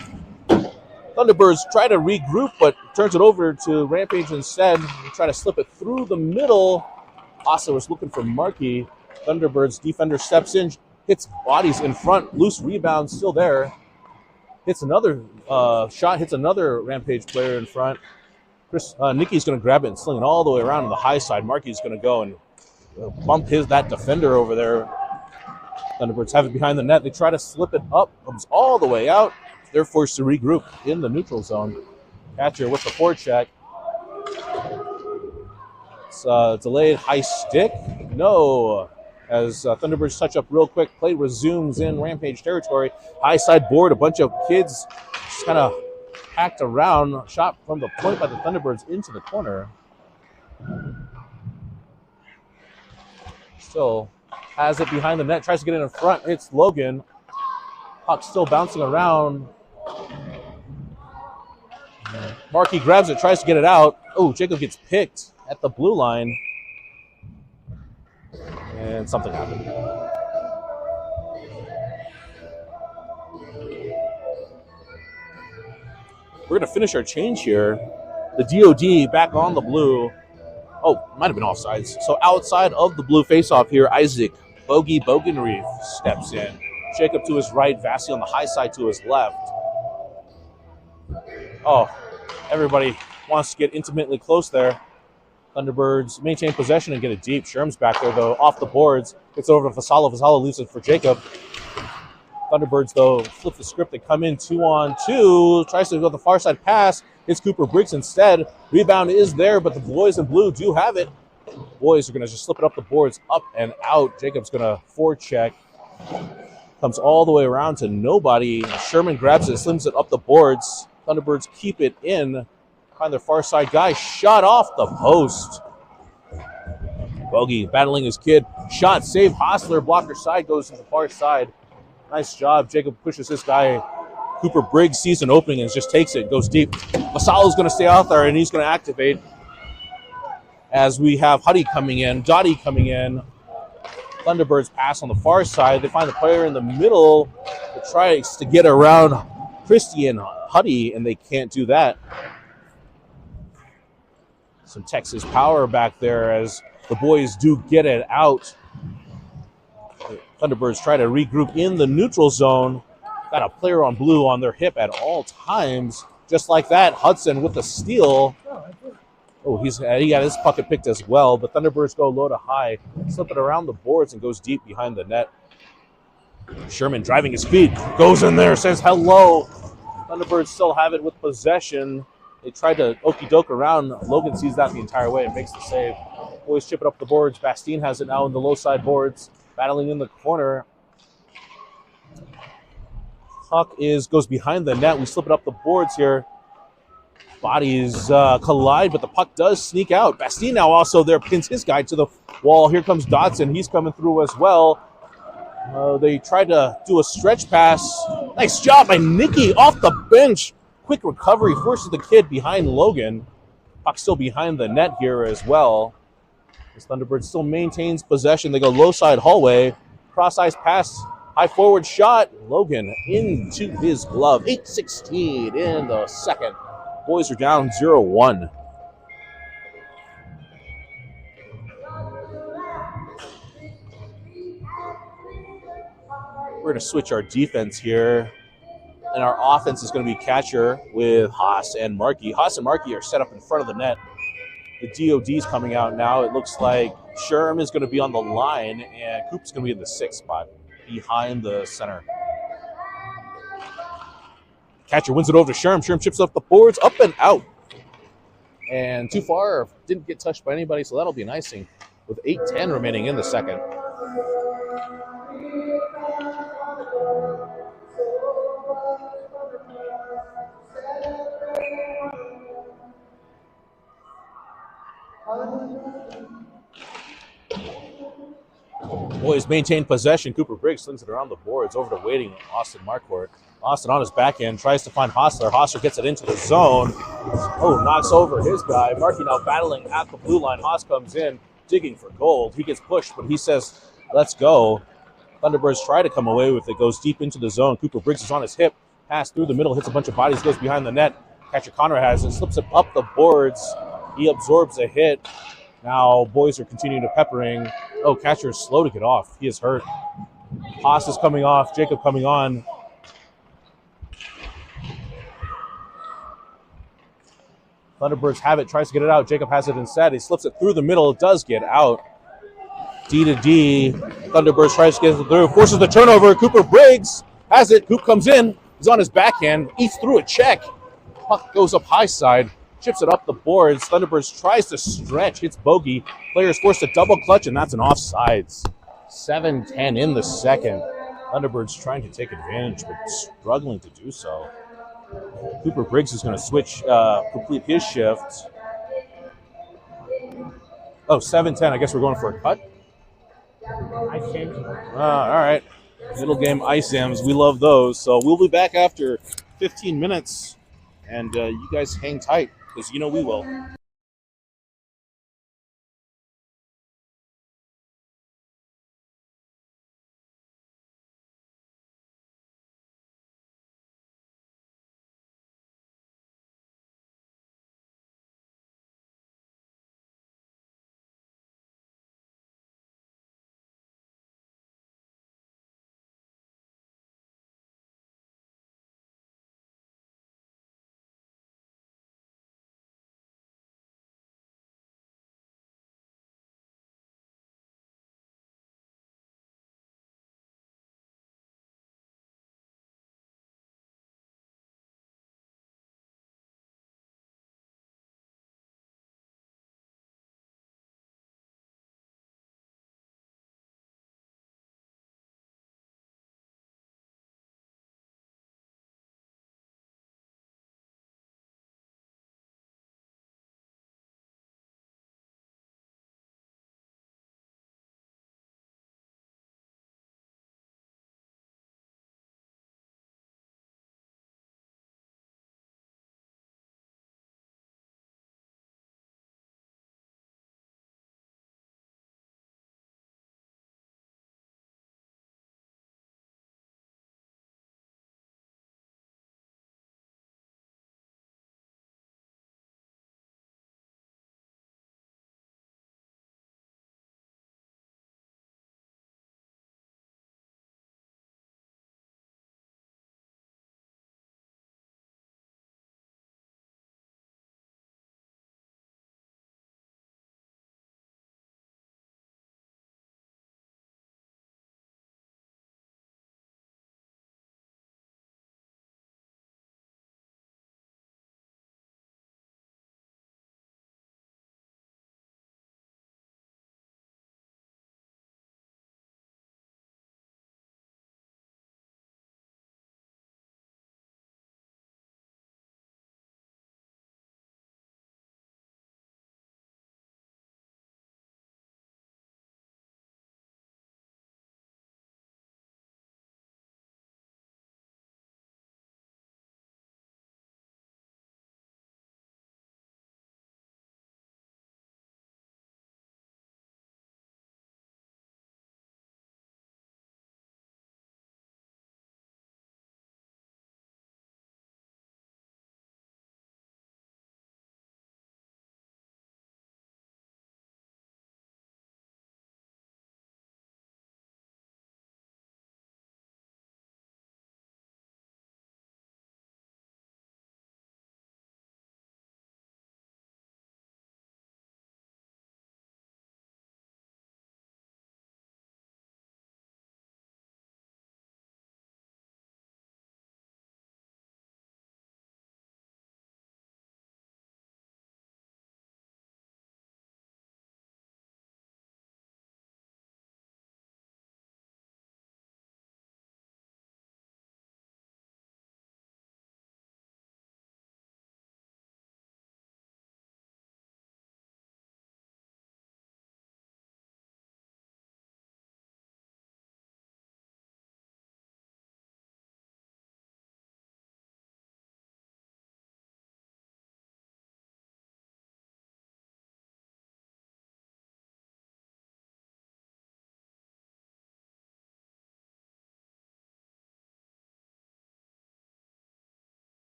Thunderbirds try to regroup, but turns it over to Rampage instead. They try to slip it through the middle. Asa was looking for Markey. Thunderbirds defender steps in, hits bodies in front. Loose rebound still there. Hits another shot, hits another Rampage player in front. Nikki's going to grab it and sling it all the way around on the high side. Markey's going to go and bump that defender over there. Thunderbirds have it behind the net. They try to slip it up, comes all the way out. They're forced to regroup in the neutral zone. Catcher with the forecheck. It's delayed high stick. No. As Thunderbirds touch up real quick, play resumes in Rampage territory. High side board, a bunch of kids just kind of packed around. Shot from the point by the Thunderbirds into the corner. Still has it behind the net, tries to get it in front. It's Logan. Puck still bouncing around. Markey grabs it, tries to get it out. Oh, Jacob gets picked at the blue line. And something happened. We're going to finish our change here. The DOD back on the blue. Oh, might have been offsides. So outside of the blue faceoff here, Isaac Bogenreef steps in. Jacob to his right, Vassie on the high side to his left. Oh, everybody wants to get intimately close there. Thunderbirds maintain possession and get it deep. Sherm's back there, though, off the boards. Gets over to Fasalo. Fasalo leaves it for Jacob. Thunderbirds, though, flip the script. They come in 2-on-2. Tries to go the far side pass. Hits Cooper Briggs instead. Rebound is there, but the boys in blue do have it. Boys are going to just slip it up the boards, up and out. Jacob's going to forecheck. Comes all the way around to nobody. Sherman grabs it, slings it up the boards. Thunderbirds keep it in. Find their far side guy. Shot off the post. Bogey battling his kid. Shot saved. Hostler blocker side goes to the far side. Nice job. Jacob pushes this guy. Cooper Briggs sees an opening and just takes it. Goes deep. Masalo's going to stay out there and he's going to activate. As we have Huddy coming in. Dottie coming in. Thunderbirds pass on the far side. They find the player in the middle that tries to get around Christie and Huddy, and they can't do that. Some Texas power back there as the boys do get it out. Thunderbirds try to regroup in the neutral zone. Got a player on blue on their hip at all times. Just like that, Hudson with the steal. Oh, he got his bucket picked as well, but Thunderbirds go low to high, slip it around the boards and goes deep behind the net. Sherman driving his feet, goes in there, says hello. Thunderbirds still have it with possession. They tried to okey-doke around. Logan sees that the entire way and makes the save. Boys chip it up the boards. Bastine has it now in the low side boards, battling in the corner. Puck goes behind the net. We slip it up the boards here. Bodies collide, but the puck does sneak out. Bastine now also there pins his guy to the wall. Here comes Dotson. He's coming through as well. They tried to do a stretch pass. Nice job by Nicky off the bench. Quick recovery forces the kid behind Logan. Puck still behind the net here as well. This Thunderbird still maintains possession. They go low side hallway. Cross-ice pass. High forward shot. Logan into his glove. 8:16 in the second. Boys are down 0-1. We're going to switch our defense here. And our offense is going to be catcher with Haas and Markey. Haas and Markey are set up in front of the net. The DOD's coming out now. It looks like Sherm is going to be on the line, and Coop's going to be in the 6th spot behind the center. Catcher wins it over to Sherm. Sherm chips up the boards, up and out. And too far, didn't get touched by anybody, so that'll be an icing with 8:10 remaining in the second. Boys maintain possession. Cooper Briggs slings it around the boards over to waiting Austin Marquardt. Austin on his backhand tries to find Hostler. Hostler gets it into the zone. Oh, knocks over his guy. Markey now battling at the blue line. Haas comes in, digging for gold. He gets pushed, but he says, let's go. Thunderbirds try to come away with it. Goes deep into the zone. Cooper Briggs is on his hip. Pass through the middle, hits a bunch of bodies, goes behind the net. Catcher Connor has it, slips it up the boards. He absorbs a hit. Now boys are continuing to peppering. Oh, catcher is slow to get off. He is hurt. Haas is coming off. Jacob coming on. Thunderbirds have it, tries to get it out. Jacob has it instead. He slips it through the middle. It does get out. D to D. Thunderbirds tries to get it through. Forces the turnover. Cooper Briggs has it. Coop comes in. He's on his backhand. Eats through a check. Puck goes up high side. Chips it up the boards. Thunderbirds tries to stretch. Hits bogey. Players forced a double clutch, and that's an offsides. 7:10 in the second. Thunderbirds trying to take advantage, but struggling to do so. Cooper Briggs is going to switch, complete his shift. Oh, 7:10. I guess we're going for a cut. All right. Middle game ice jams. We love those. So we'll be back after 15 minutes. And you guys hang tight because you know we will.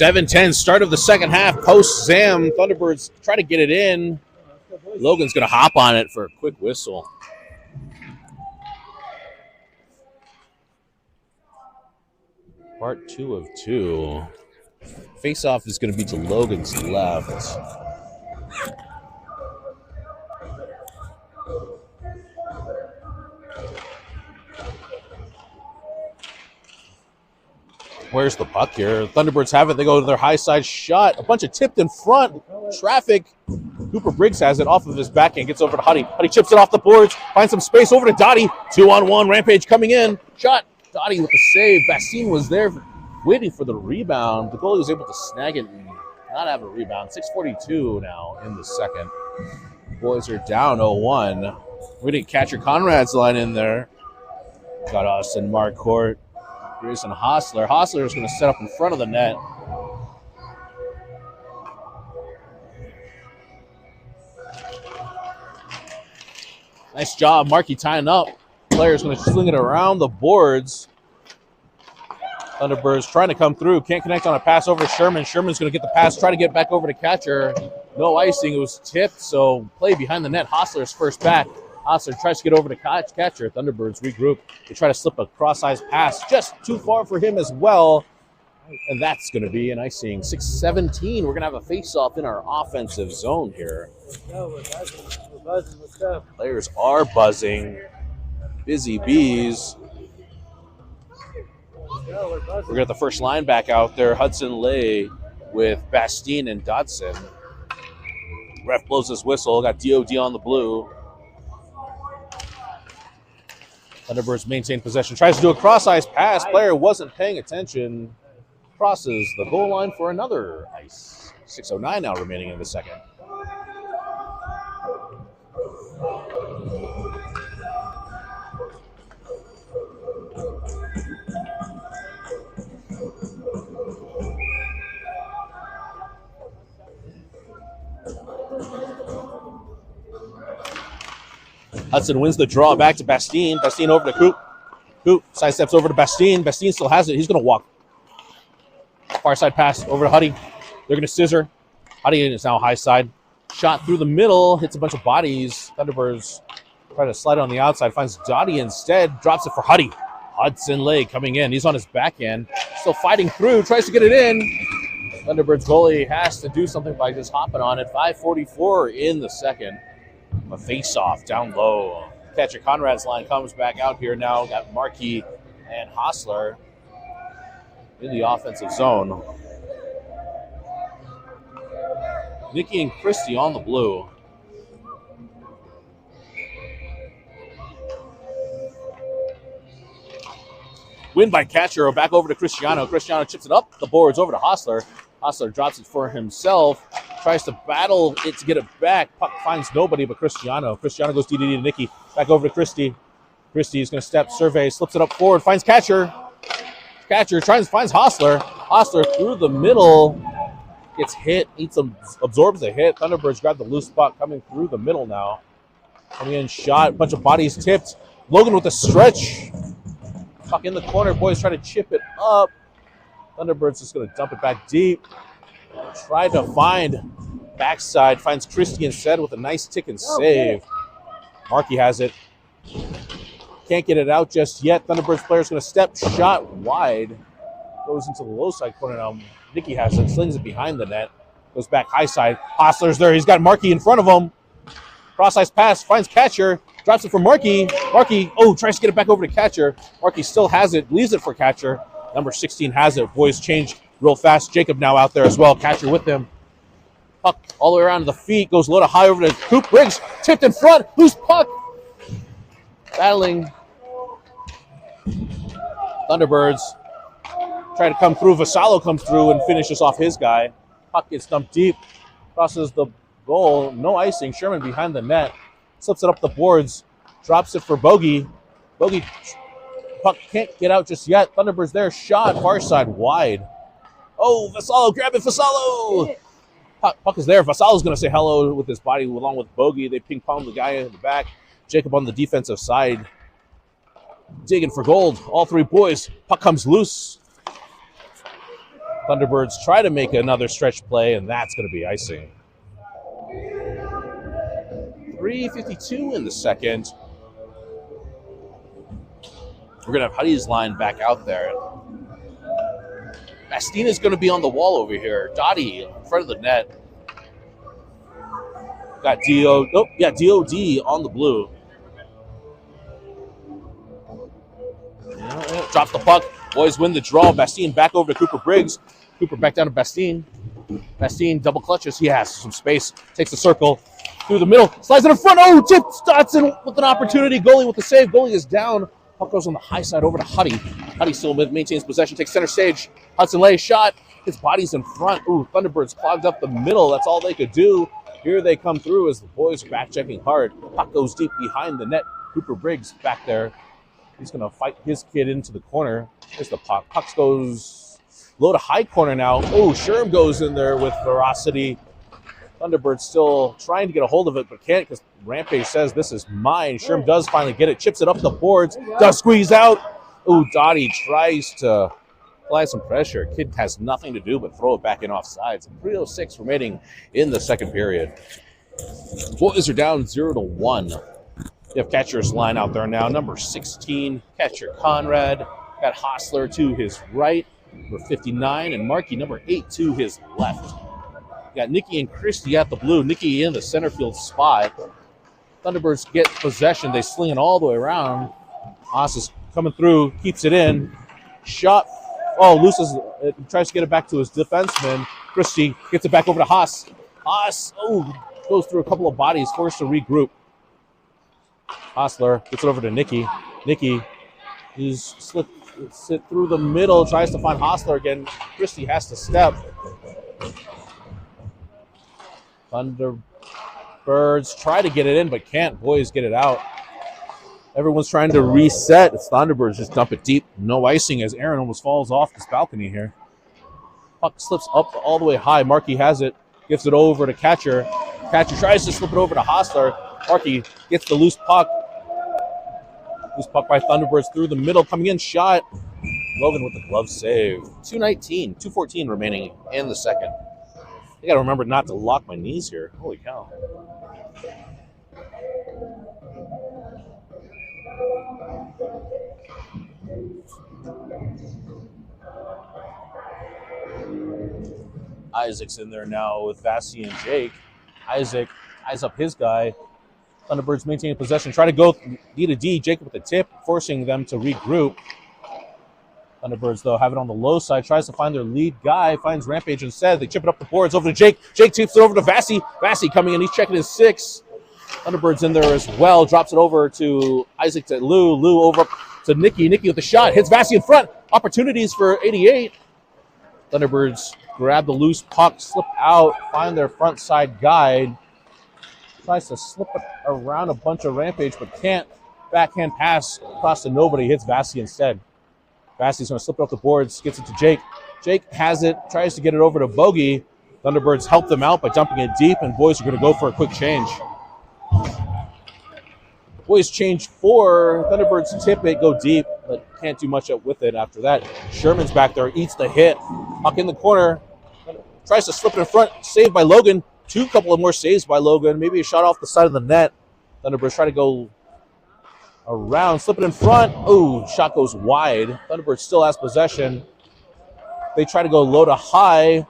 7-10, start of the second half. Post Zam, Thunderbirds try to get it in. Logan's going to hop on it for a quick whistle. Part 2 of 2. Face-off is going to be to Logan's left. Where's the puck here? Thunderbirds have it. They go to their high side shot. A bunch of tipped in front. Traffic. Cooper Briggs has it off of his backhand. Gets over to Huddy. Huddy chips it off the boards. Finds some space over to Dottie. 2-on-1. Rampage coming in. Shot. Dottie with the save. Bastine was there waiting for the rebound. The goalie was able to snag it and not have a rebound. 6:42 now in the second. Boys are down 0-1. We didn't catch your Conrad's line in there. Got us and Marcourt. Grayson Hostler. Hostler is going to set up in front of the net. Nice job, Markey tying up. Player's going to sling it around the boards. Thunderbirds trying to come through. Can't connect on a pass over to Sherman. Sherman's going to get the pass, try to get back over to catcher. No icing. It was tipped, so play behind the net. Hostler's first back. Hostler tries to get over to catcher. Thunderbirds regroup. They try to slip a cross-eyes pass. Just too far for him as well. And that's going to be an icing. 6:17. We're going to have a face-off in our offensive zone here. We're buzzing. What's up? Players are buzzing. Busy bees. We're We're going to get the first line back out there. Hudson Lay with Bastine and Dodson. Ref blows his whistle. Got DOD on the blue. Thunderbirds maintain possession. Tries to do a cross-ice pass. Player wasn't paying attention. Crosses the goal line for another ice. 6:09 now remaining in the second. Hudson wins the draw back to Bastine. Bastine over to Coop. Coop sidesteps over to Bastine. Bastine still has it. He's going to walk. Far side pass over to Huddy. They're going to scissor. Huddy is now high side. Shot through the middle. Hits a bunch of bodies. Thunderbirds try to slide on the outside. Finds Dottie instead. Drops it for Huddy. Hudson Lay coming in. He's on his backhand. Still fighting through. Tries to get it in. Thunderbirds goalie has to do something by just hopping on it. 5:44 in the second. A face-off down low. Catcher Conrad's line comes back out here now. Got Markey and Hostler in the offensive zone. Nikki and Christie on the blue. Win by catcher. Back over to Cristiano. Cristiano chips it up the boards over to Hostler. Hostler drops it for himself. Tries to battle it to get it back. Puck finds nobody but Cristiano. Cristiano goes DDD to Nikki. Back over to Christie. Christie is going to step, survey, slips it up forward, finds catcher. Catcher finds Hostler. Hostler through the middle. Gets hit, absorbs the hit. Thunderbirds grab the loose puck coming through the middle now. Coming in, shot, bunch of bodies tipped. Logan with a stretch. Puck in the corner. Boys try to chip it up. Thunderbirds just going to dump it back deep. Try to find backside. Finds Christie instead with a nice tick and save. Markey has it. Can't get it out just yet. Thunderbirds player's going to step. Shot wide. Goes into the low side corner now. Nicky has it. Slings it behind the net. Goes back high side. Hostler's there. He's got Markey in front of him. Cross-ice pass. Finds catcher. Drops it for Markey. Markey, tries to get it back over to catcher. Markey still has it. Leaves it for catcher. Number 16 has it. Boys change real fast. Jacob now out there as well. Catcher with him. Puck all the way around to the feet. Goes low to high over to Coop Briggs. Tipped in front. Loose puck. Battling. Thunderbirds try to come through. Vassallo comes through and finishes off his guy. Puck gets dumped deep. Crosses the goal. No icing. Sherman behind the net. Slips it up the boards. Drops it for Bogey. Bogey. Puck can't get out just yet. Thunderbirds there. Shot. Far side wide. Vassallo. Grab it. Vassallo. Puck is there. Vassallo's going to say hello with his body along with Bogey. They ping pong the guy in the back. Jacob on the defensive side. Digging for gold. All three boys. Puck comes loose. Thunderbirds try to make another stretch play, and that's going to be icing. 3:52 in the second. We're going to have Huddy's line back out there. Bastina's going to be on the wall over here. Dottie in front of the net. Got DOD on the blue. Yeah, drops the puck. Boys win the draw. Bastine back over to Cooper Briggs. Cooper back down to Bastine. Bastine double clutches. He has some space. Takes the circle through the middle. Slides it in front. Oh, tip Dotson with an opportunity. Goalie with the save. Goalie is down. Puck goes on the high side over to Huddy. Huddy still maintains possession. Takes center stage. Hudson lays shot. His body's in front. Ooh, Thunderbirds clogged up the middle. That's all they could do. Here they come through as the boys are back checking hard. Puck goes deep behind the net. Cooper Briggs back there. He's going to fight his kid into the corner. There's the puck. Puck goes low to high corner now. Oh, Sherm goes in there with ferocity. Thunderbird still trying to get a hold of it, but can't because Rampage says this is mine. Sherm does finally get it. Chips it up the boards. Does squeeze out. Oh, Dottie tries to apply some pressure. Kid has nothing to do but throw it back in offsides. 3:06 remaining in the second period. Boys are down 0-1. You have catcher's line out there now. Number 16, catcher Conrad. Got Hostler to his right, number 59, and Markey, number 8, to his left. Got Nikki and Christie at the blue. Nikki in the center field spot. Thunderbirds get possession. They sling it all the way around. Haas is coming through, keeps it in. Shot. Oh, loses it. Tries to get it back to his defenseman. Christie gets it back over to Haas. Haas, goes through a couple of bodies, forced to regroup. Hostler gets it over to Nikki. Nikki is sit through the middle, tries to find Hostler again. Christie has to step. Thunderbirds try to get it in, but can't. Boys get it out. Everyone's trying to reset. It's Thunderbirds just dump it deep. No icing as Aaron almost falls off this balcony here. Puck slips up all the way high. Markey has it. Gives it over to Catcher. Catcher tries to slip it over to Hostler. Markey gets the loose puck. Loose puck by Thunderbirds through the middle. Coming in, shot. Logan with the glove save. 2:14 remaining in the second. I got to remember not to lock my knees here. Holy cow. Isaac's in there now with Vassie and Jake. Isaac eyes up his guy. Thunderbirds maintaining possession. Try to go D to D. Jake with the tip, forcing them to regroup. Thunderbirds, though, have it on the low side. Tries to find their lead guy. Finds Rampage instead. They chip it up the boards over to Jake. Jake tips it over to Vassie. Vassie coming in. He's checking his 6. Thunderbirds in there as well. Drops it over to Isaac to Lou. Lou over to Nikki. Nikki with the shot. Hits Vassie in front. Opportunities for 88. Thunderbirds grab the loose puck. Slip out. Find their front side guide. Tries to slip it around a bunch of Rampage, but can't. Backhand pass across to nobody. Hits Vassie instead. Vassie's going to slip it off the boards. Gets it to Jake. Jake has it. Tries to get it over to Bogey. Thunderbirds help them out by dumping it deep, and boys are going to go for a quick change. Boys change 4. Thunderbirds tip it, go deep, but can't do much with it after that. Sherman's back there, eats the hit. Puck in the corner. Tries to slip it in front. Saved by Logan. Couple of more saves by Logan. Maybe a shot off the side of the net. Thunderbirds try to go around. Slip it in front. Ooh, shot goes wide. Thunderbirds still has possession. They try to go low to high.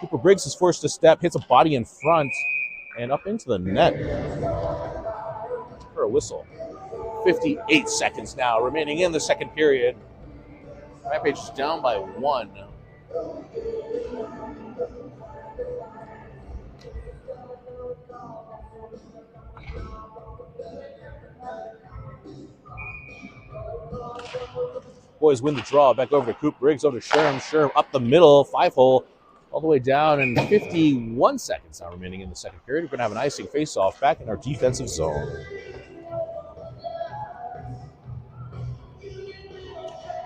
Cooper Briggs is forced to step. Hits a body in front. And up into the net. For a whistle. 58 seconds now remaining in the second period. Rampage is down by 1. Boys win the draw. Back over to Coop Briggs, over to Sherm. Sherm up the middle, 5-hole, all the way down, and 51 seconds now remaining in the second period. We're going to have an icing face-off back in our defensive zone.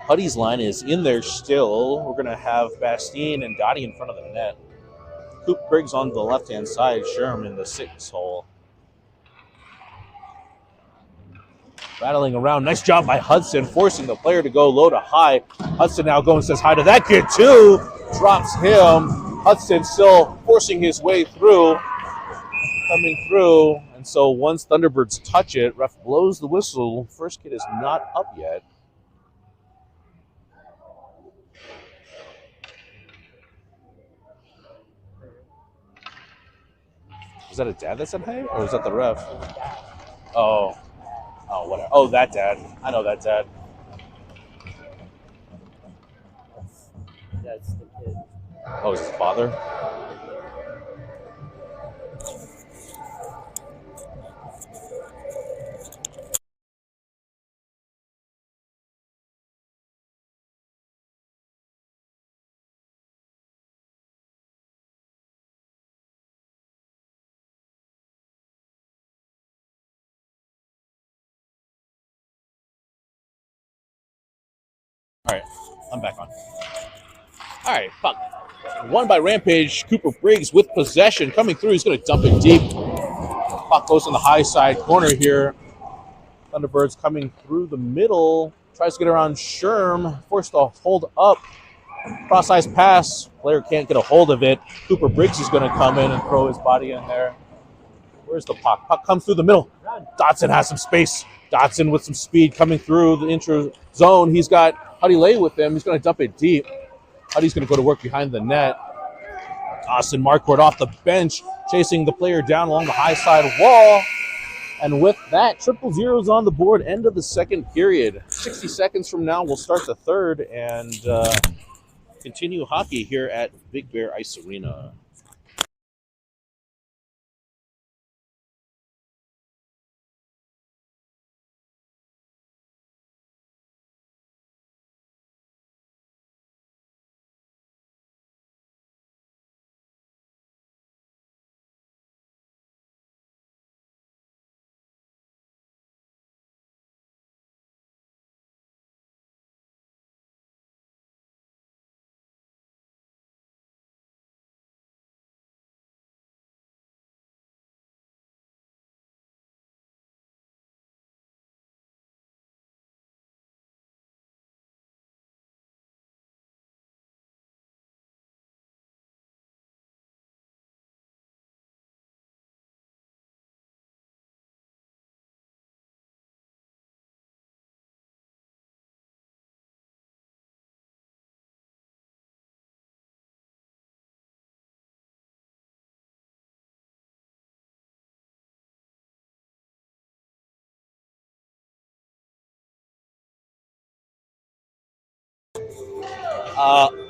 Huddy's line is in there still. We're going to have Bastine and Dottie in front of the net. Coop Briggs on the left-hand side, Sherm in the 6-hole. Rattling around. Nice job by Hudson, forcing the player to go low to high. Hudson now going and says hi to that kid, too. drops him. Hudson still forcing his way through, coming through. And so once Thunderbirds touch it, ref blows the whistle. First kid is not up yet. Is that a dad that said hey? Or is that the ref? Oh, whatever. Oh, that dad. I know that dad. That's the kid. Oh, is his father? All right, I'm back on. All right, puck. Won by Rampage. Cooper Briggs with possession. Coming through, he's going to dump it deep. Puck goes on the high side corner here. Thunderbirds coming through the middle. Tries to get around Sherm. Forced to hold up. Cross-ice pass. Player can't get a hold of it. Cooper Briggs is going to come in and throw his body in there. Where's the puck? Puck comes through the middle. Dotson has some space. Dotson with some speed coming through the intro zone. He's got Huddy Lay with him. He's going to dump it deep. Huddy's going to go to work behind the net. Austin Marquardt off the bench, chasing the player down along the high side wall. And with that, 0-0's on the board. End of the second period. 60 seconds from now, we'll start the third and continue hockey here at Big Bear Ice Arena.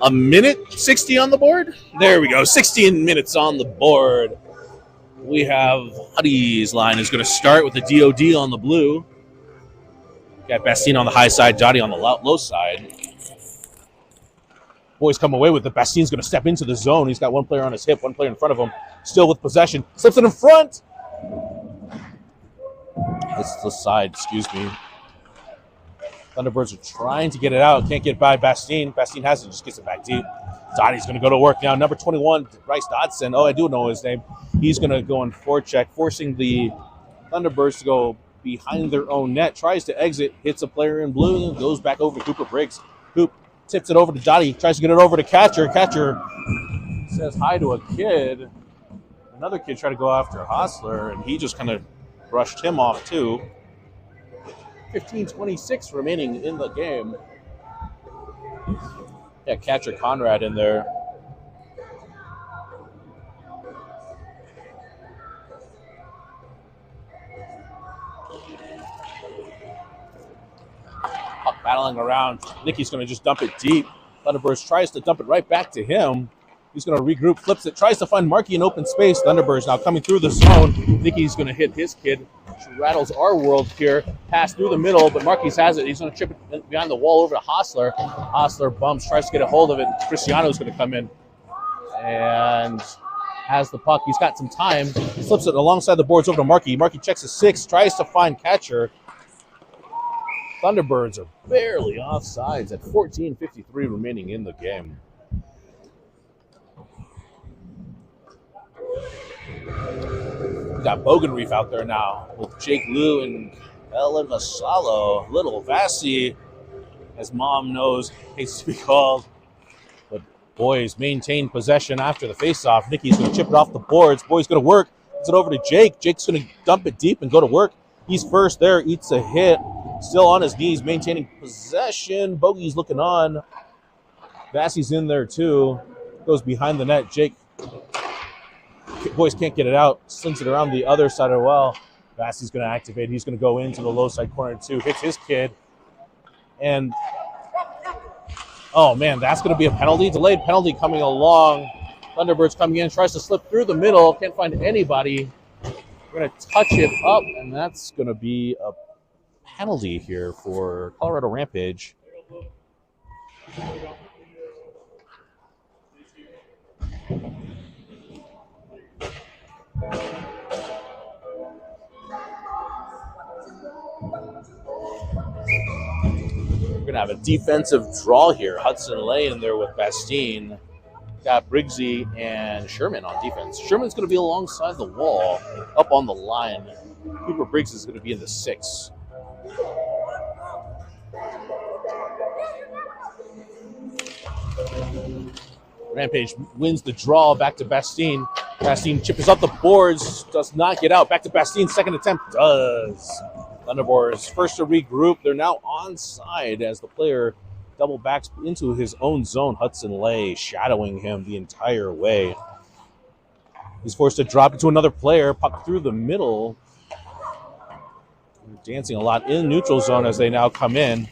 A minute 60 on the board. There we go. 16 minutes on the board. We have Huddy's line is going to start with the DOD on the blue. Got Bastine on the high side, Dottie on the low side. Boys come away with it. Bastine's going to step into the zone. He's got one player on his hip, one player in front of him. Still with possession. Slips it in front. It's the side, excuse me. Thunderbirds are trying to get it out. Can't get by Bastine. Bastine has it, just gets it back deep. Dottie's going to go to work now. Number 21, Bryce Dodson. Oh, I do know his name. He's going to go in forecheck, forcing the Thunderbirds to go behind their own net. Tries to exit, hits a player in blue, and goes back over to Cooper Briggs. Coop tips it over to Dottie. Tries to get it over to Catcher. Catcher says hi to a kid. Another kid tried to go after Hostler, and he just kind of brushed him off too. 15:26 remaining in the game. Yeah, Catcher Conrad in there. Puck battling around. Nicky's going to just dump it deep. Thunderbirds tries to dump it right back to him. He's going to regroup, flips it, tries to find Markey in open space. Thunderbirds now coming through the zone. Nicky's going to hit his kid. She rattles our world here. Pass through the middle, but Marquis has it. He's going to chip it behind the wall over to Hostler. Hostler bumps, tries to get a hold of it. Cristiano's going to come in and has the puck. He's got some time. He slips it alongside the boards over to Markey. Markey checks his 6, tries to find Catcher. Thunderbirds are barely offsides at 14:53 remaining in the game. We got Bogan Reef out there now with Jake Liu and Ellen Vassallo. Little Vassie, as mom knows, hates to be called. But Boys maintain possession after the faceoff. Nicky's going to chip it off the boards. Boys going to work. Gets it over to Jake. Jake's going to dump it deep and go to work. He's first there. Eats a hit. Still on his knees, maintaining possession. Bogey's looking on. Vassie's in there too. Goes behind the net. Jake. Boys can't get it out. Slings it around the other side as well. Vassie's going to activate. He's going to go into the low side corner too. Hits his kid. And, oh man, that's going to be a penalty. Delayed penalty coming along. Thunderbirds coming in. Tries to slip through the middle. Can't find anybody. We're going to touch it up. And that's going to be a penalty here for Colorado Rampage. We're going to have a defensive draw here. Hudson Lay in there with Bastine. Got Briggsy and Sherman on defense. Sherman's going to be alongside the wall, up on the line. Cooper Briggs is going to be in the 6. Rampage wins the draw. Back to Bastine. Bastine chips up the boards. Does not get out. Back to Bastine. Second attempt. Does. Thunderbirds first to regroup. They're now onside as the player double backs into his own zone. Hudson Lay shadowing him the entire way. He's forced to drop it to another player. Puck through the middle. Dancing a lot in neutral zone as they now come in.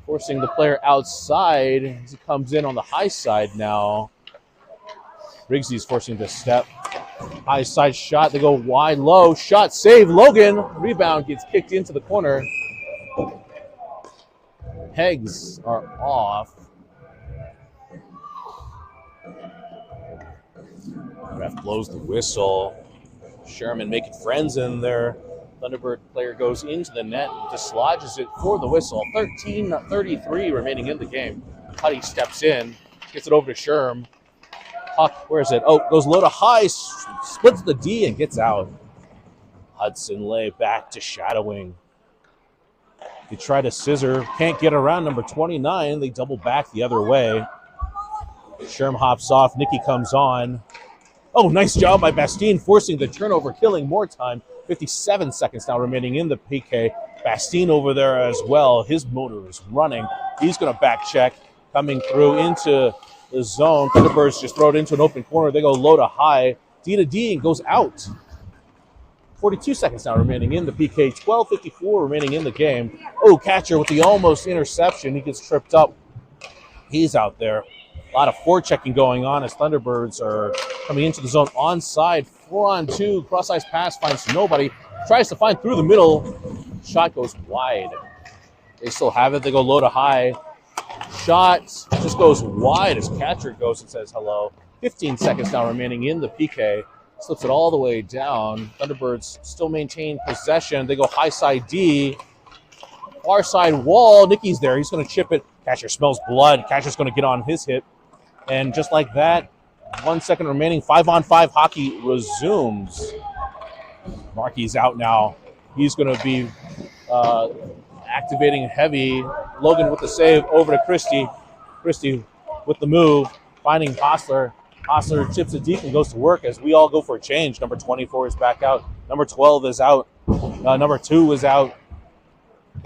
Forcing the player outside as he comes in on the high side now. Briggsy's forcing the step. High side shot. They go wide low. Shot save. Logan. Rebound gets kicked into the corner. Pegs are off. Ref blows the whistle. Sherman making friends in there. Thunderbird player goes into the net and dislodges it for the whistle. 13:33 remaining in the game. Huddy steps in, gets it over to Sherm. Puck, where is it? Oh, goes low to high, splits the D and gets out. Hudson Lay back to shadowing. They try to scissor, can't get around number 29. They double back the other way. Sherm hops off, Nicky comes on. Oh, nice job by Bastine, forcing the turnover, killing more time. 57 seconds now remaining in the PK. Bastine over there as well. His motor is running. He's going to back check. Coming through into the zone. Thunderbirds just throw it into an open corner. They go low to high. D to D and goes out. 42 seconds now remaining in the PK. 12:54 remaining in the game. Oh, catcher with the almost interception. He gets tripped up. He's out there. A lot of forechecking going on as Thunderbirds are coming into the zone onside. 4-on-2. Cross-ice pass finds nobody. Tries to find through the middle. Shot goes wide. They still have it. They go low to high. Shot just goes wide as catcher goes and says hello. 15 seconds now remaining in the PK. Slips it all the way down. Thunderbirds still maintain possession. They go high side D. Far side wall. Nicky's there. He's going to chip it. Catcher smells blood. Catcher's going to get on his hit. And just like that, 1 second remaining. 5-on-5 hockey resumes. Markey's out now. He's going to be activating heavy. Logan with the save over to Christie. Christie with the move, finding Hostler. Hostler chips it deep and goes to work as we all go for a change. Number 24 is back out. Number 12 is out. Number 2 is out.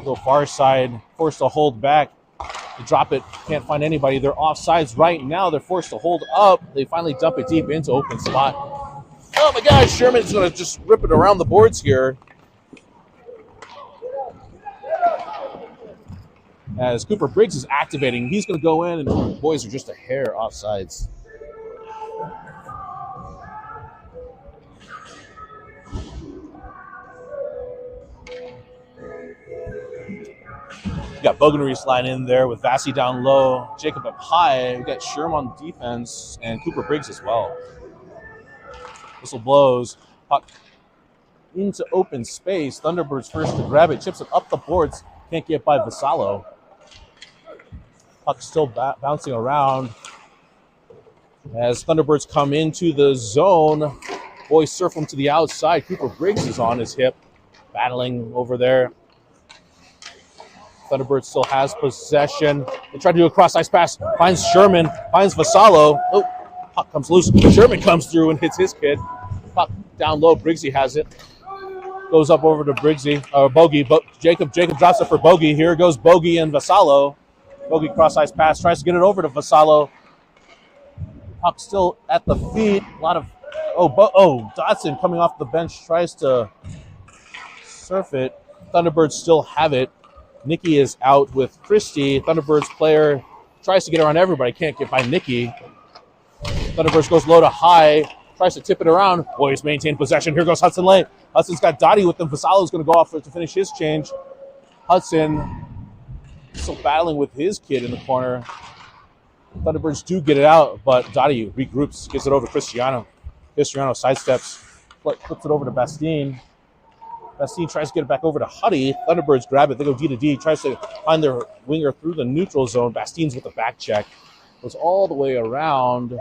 Go far side, forced to hold back. To drop it, can't find anybody. They're offsides right now. They're forced to hold up. They finally dump it deep into open spot. Oh my gosh, Sherman's going to just rip it around the boards here. As Cooper Briggs is activating, he's going to go in, and the boys are just a hair offsides. We got Bogan slide in there with Vassie down low, Jacob up high. We got Sherm on defense and Cooper Briggs as well. Whistle blows. Puck into open space. Thunderbirds first to grab it. Chips it up the boards. Can't get by Vassallo. Puck still bouncing around. As Thunderbirds come into the zone, boys surf them to the outside. Cooper Briggs is on his hip, battling over there. Thunderbird still has possession. They try to do a cross-ice pass. Finds Sherman. Finds Vassallo. Oh, puck comes loose. Sherman comes through and hits his kid. Puck down low. Briggsy has it. Goes up over to Briggsy. Or Bogey. Jacob drops it for Bogey. Here goes Bogey and Vassallo. Bogey cross-ice pass. Tries to get it over to Vassallo. Puck still at the feet. A lot of... Dotson coming off the bench. Tries to surf it. Thunderbirds still have it. Nikki is out with Christie. Thunderbirds player tries to get around everybody. Can't get by Nikki. Thunderbirds goes low to high. Tries to tip it around. Boys maintain possession. Here goes Hudson Lane. Hudson's got Dottie with him. Vassallo's going to go off to finish his change. Hudson still battling with his kid in the corner. Thunderbirds do get it out, but Dottie regroups, gives it over to Cristiano. Cristiano sidesteps, flips it over to Bastine. Bastine tries to get it back over to Huddy. Thunderbirds grab it. They go D to D. Tries to find their winger through the neutral zone. Bastine's with the back check. Goes all the way around.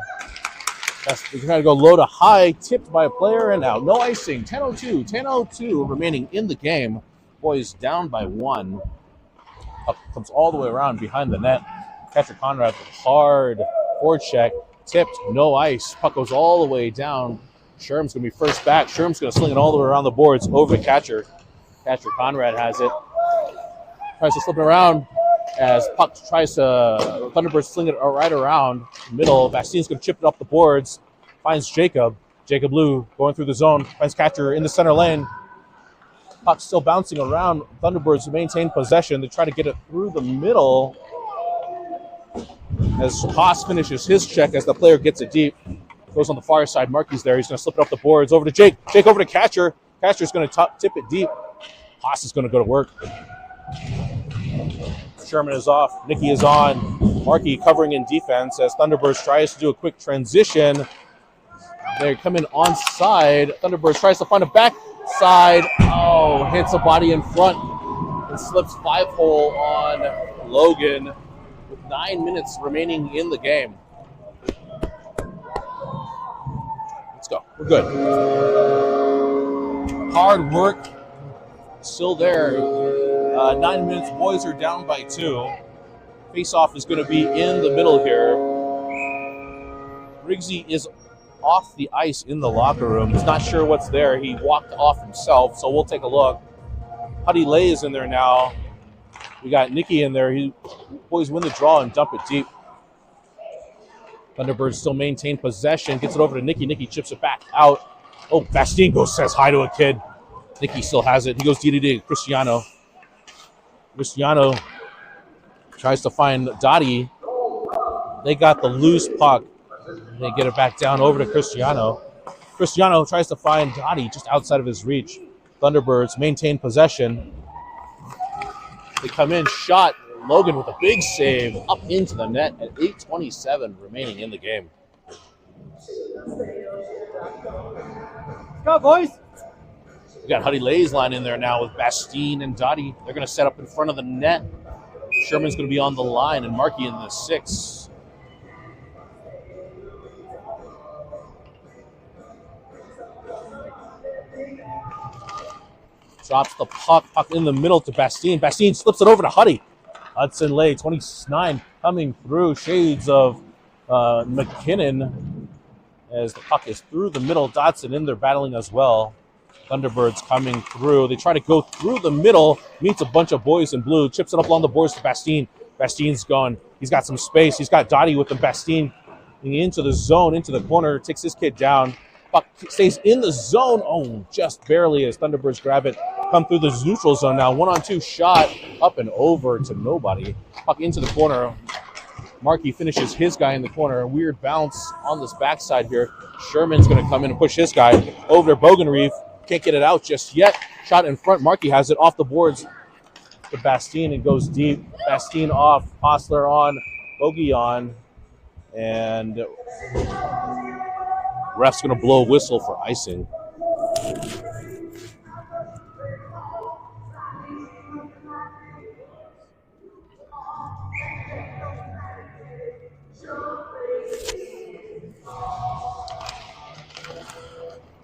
They're trying to go low to high. Tipped by a player and out. No icing. 10:02. 10:02 remaining in the game. Boys down by 1. Up comes all the way around behind the net. Catcher Conrad with hard forecheck. Tipped. No ice. Puck goes all the way down. Sherm's going to be first back. Sherm's going to sling it all the way around the boards over the catcher. Catcher Conrad has it. Tries to slip it around as puck tries to... Thunderbirds sling it right around the middle. Bastine's going to chip it up the boards. Finds Jacob. Jacob Lou going through the zone. Finds catcher in the center lane. Puck still bouncing around. Thunderbirds maintain possession. They try to get it through the middle as Haas finishes his check as the player gets it deep. Goes on the far side. Markey's there. He's going to slip it up the boards. Over to Jake. Jake over to Catcher. Catcher's going to tip it deep. Haas is going to go to work. Sherman is off. Nikki is on. Markey covering in defense as Thunderbirds tries to do a quick transition. They come in onside. Thunderbirds tries to find a backside. Oh, hits a body in front and slips 5-hole on Logan with 9 minutes remaining in the game. Let's go. We're good. Hard work still there. 9 minutes. Boys are down by 2. Face-off is going to be in the middle here. Briggsy is off the ice in the locker room. He's not sure what's there. He walked off himself, so we'll take a look. Huddy Lay is in there now. We got Nikki in there. Boys win the draw and dump it deep. Thunderbirds still maintain possession. Gets it over to Nikki. Nikki chips it back out. Oh, Bastine says hi to a kid. Nikki still has it. He goes D. Cristiano. Cristiano tries to find Dottie. They got the loose puck. They get it back down over to Cristiano. Cristiano tries to find Dottie just outside of his reach. Thunderbirds maintain possession. They come in, shot. Logan with a big save up into the net at 8:27 remaining in the game. Let's go, boys. We got Huddy Lay's line in there now with Bastine and Dottie. They're going to set up in front of the net. Sherman's going to be on the line and Markey in the 6. Drops the puck in the middle to Bastine. Bastine slips it over to Huddy. Hudson Lay, 29, coming through. Shades of McKinnon as the puck is through the middle. Dotson in there battling as well. Thunderbirds coming through. They try to go through the middle. Meets a bunch of boys in blue. Chips it up along the boards to Bastine. Bastine's gone. He's got some space. He's got Dottie with him. Bastine into the zone, into the corner. Takes his kid down. Puck stays in the zone. Oh, just barely as Thunderbirds grab it. Come through the neutral zone now. 1-on-2 shot up and over to nobody. Puck into the corner. Markey finishes his guy in the corner. A weird bounce on this backside here. Sherman's going to come in and push his guy over to Bogenreef. Can't get it out just yet. Shot in front. Markey has it off the boards to Bastine and goes deep. Bastine off. Hostler on. Bogey on. And ref's going to blow a whistle for icing.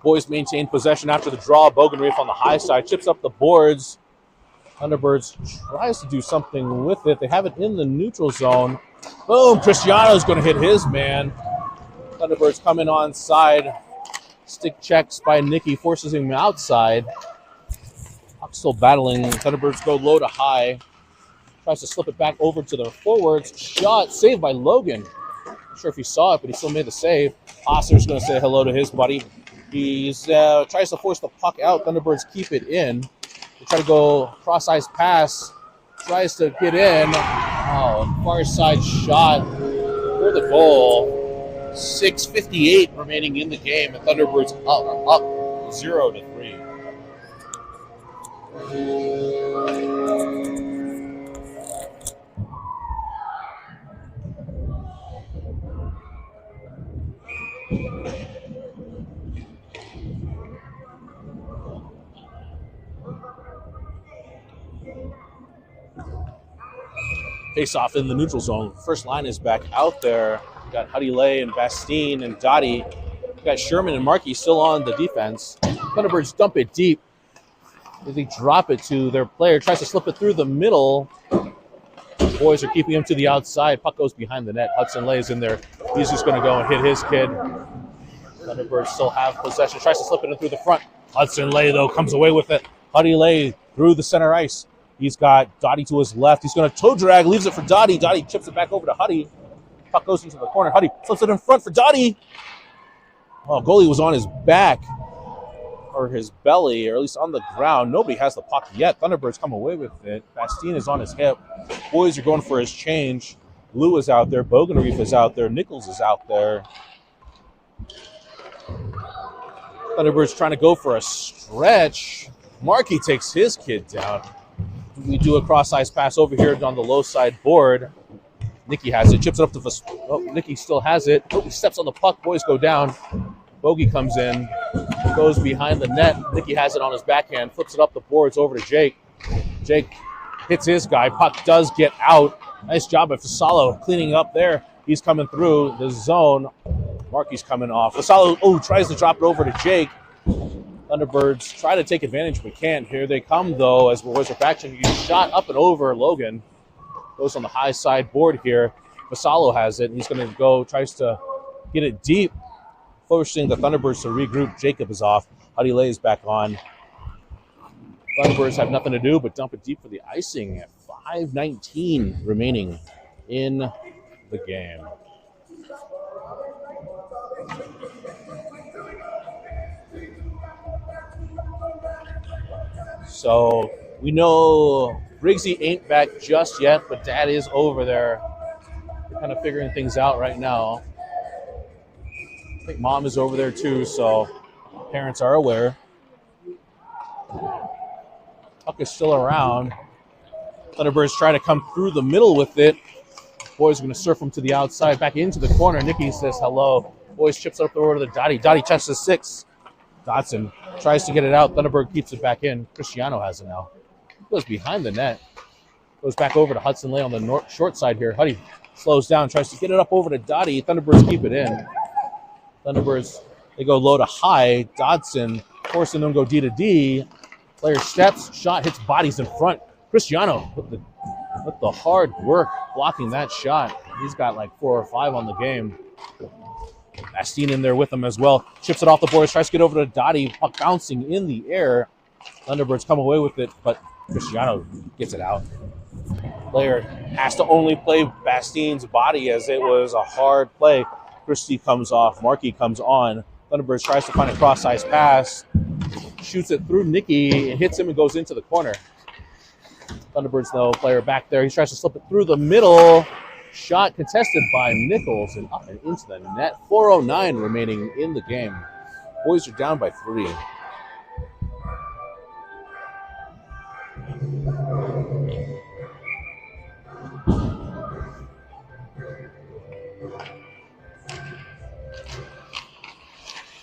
Boys maintain possession after the draw. Bogenreef on the high side. Chips up the boards. Thunderbirds tries to do something with it. They have it in the neutral zone. Boom, Cristiano's going to hit his man. Thunderbirds coming on side. Stick checks by Nicky, forces him outside. Puck still battling. Thunderbirds go low to high. Tries to slip it back over to the forwards. Shot, saved by Logan. Not sure if he saw it, but he still made the save. Osser's going to say hello to his buddy. He's tries to force the puck out. Thunderbirds keep it in. They try to go cross-ice pass. Tries to get in. Oh, far side shot for the goal. 6:58 remaining in the game, and Thunderbirds up 0-3. Face off in the neutral zone. First line is back out there. We've got Huddy Lay and Bastine and Dottie. We've got Sherman and Markey still on the defense. Thunderbirds dump it deep. They drop it to their player. Tries to slip it through the middle. Boys are keeping him to the outside. Puck goes behind the net. Hudson Lay's in there. He's just going to go and hit his kid. Thunderbirds still have possession. Tries to slip it in through the front. Hudson Lay, though, comes away with it. Huddy Lay through the center ice. He's got Dottie to his left. He's going to toe drag, leaves it for Dottie. Dottie chips it back over to Huddy. Puck goes into the corner. Huddy flips it in front for Dottie. Oh, goalie was on his back or his belly, or at least on the ground. Nobody has the puck yet. Thunderbirds come away with it. Bastine is on his hip. Boys are going for his change. Lou is out there. Bogenreef is out there. Nichols is out there. Thunderbirds trying to go for a stretch. Markey takes his kid down. We do a cross-ice pass over here on the low side board. Nicky has it. Chips it up to Nicky still has it. Oh, he steps on the puck. Boys go down. Bogey comes in. Goes behind the net. Nicky has it on his backhand. Flips it up the boards over to Jake. Jake hits his guy. Puck does get out. Nice job by Fasalo cleaning up there. He's coming through the zone. Markey's coming off. Fasalo tries to drop it over to Jake. Thunderbirds try to take advantage, but can't. Here they come, though, as boys are back. He shot up and over Logan. Goes on the high side board here. Fasalo has it. He's going to go, tries to get it deep, forcing the Thunderbirds to regroup. Jacob is off. Huddy Lay is back on. Thunderbirds have nothing to do but dump it deep for the icing at 5:19 remaining in the game. So we know Briggsy ain't back just yet, but Dad is over there. They're kind of figuring things out right now. I think Mom is over there too, so parents are aware. Puck is still around. Thunderbirds try to come through the middle with it. Boys are going to surf him to the outside, back into the corner. Nicky says hello. Boys chips up over to the Dottie. Dottie checks the 6. Dotson tries to get it out. Thunderbird keeps it back in. Cristiano has it now. Goes behind the net. Goes back over to Hudson Lay on the short side here. Huddy slows down, tries to get it up over to Dottie. Thunderbirds keep it in. Thunderbirds, they go low to high. Dodson forcing them to go D to D. Player steps, shot hits bodies in front. Cristiano with the hard work blocking that shot. He's got like 4 or 5 on the game. Bastine in there with him as well. Chips it off the boards, tries to get over to Dottie. Puck bouncing in the air. Thunderbirds come away with it, but Cristiano gets it out. Player has to only play Bastine's body as it was a hard play. Christie comes off. Markey comes on. Thunderbirds tries to find a cross-ice pass. Shoots it through Nicky. It hits him and goes into the corner. Thunderbirds, though, player back there. He tries to slip it through the middle. Shot contested by Nichols and up and into the net. 4:09 remaining in the game. Boys are down by 3.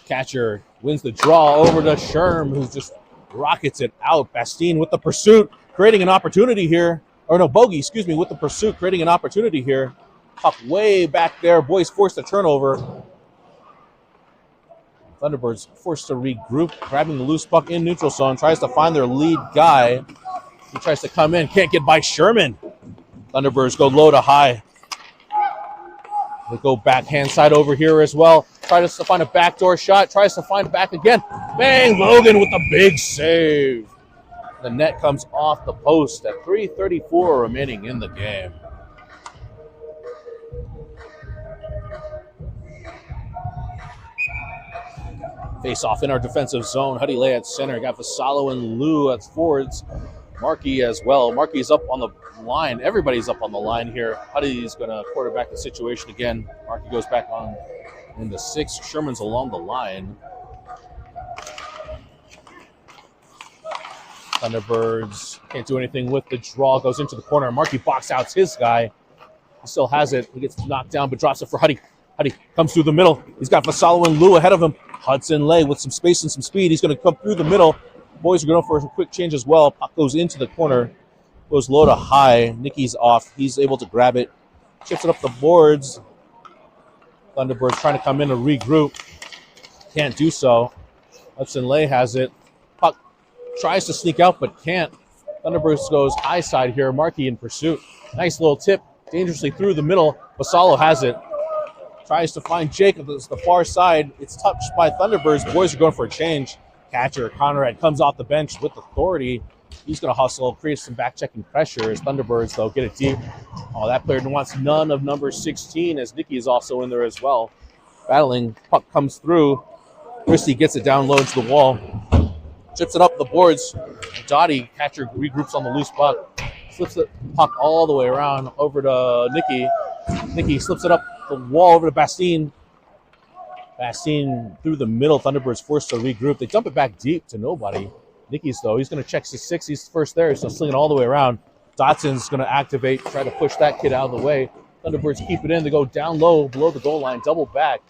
Catcher wins the draw over to Sherm, who just rockets it out. Bastine with the pursuit, creating an opportunity here. Or no, Bogey, excuse me, with the pursuit, creating an opportunity here. Puck way back there. Boys forced a turnover. Thunderbirds forced to regroup, grabbing the loose puck in neutral zone. Tries to find their lead guy. He tries to come in, can't get by Sherman. Thunderbirds go low to high. They go backhand side over here as well. Tries to find a backdoor shot. Tries to find back again. Bang! Logan with a big save. The net comes off the post at 3:34 remaining in the game. Face off in our defensive zone. Huddy Lay at center. Got Vassallo and Lou at forwards. Markey as well. Markey's up on the line. Everybody's up on the line here. Huddy's going to quarterback the situation again. Markey goes back on in the 6. Sherman's along the line. Thunderbirds can't do anything with the draw. Goes into the corner. Markey box outs his guy. He still has it. He gets knocked down, but drops it for Huddy. Huddy comes through the middle. He's got Vassallo and Lou ahead of him. Hudson Lay with some space and some speed. He's going to come through the middle. Boys are going for a quick change as well. Puck goes into the corner. Goes low to high. Nicky's off. He's able to grab it. Chips it up the boards. Thunderbirds trying to come in and regroup. Can't do so. Hudson Lay has it. Puck tries to sneak out but can't. Thunderbirds goes high side here. Markey in pursuit. Nice little tip. Dangerously through the middle. Vassallo has it. Tries to find Jacob. It's the far side. It's touched by Thunderbirds. Boys are going for a change. Catcher Conrad comes off the bench with authority. He's going to hustle, create some back-checking pressure as Thunderbirds, though, get it deep. Oh, that player wants none of number 16 as Nicky is also in there as well. Battling. Puck comes through. Christie gets it down low to the wall. Chips it up the boards. Dottie, catcher, regroups on the loose puck. Slips the puck all the way around over to Nicky. Nicky slips it up the wall over to Bastine. Bastine through the middle. Thunderbirds forced to regroup. They dump it back deep to nobody. Nicky's, though, he's going to check his 6. He's first there, so sling it all the way around. Dotson's going to activate, try to push that kid out of the way. Thunderbirds keep it in. They go down low, below the goal line, double back.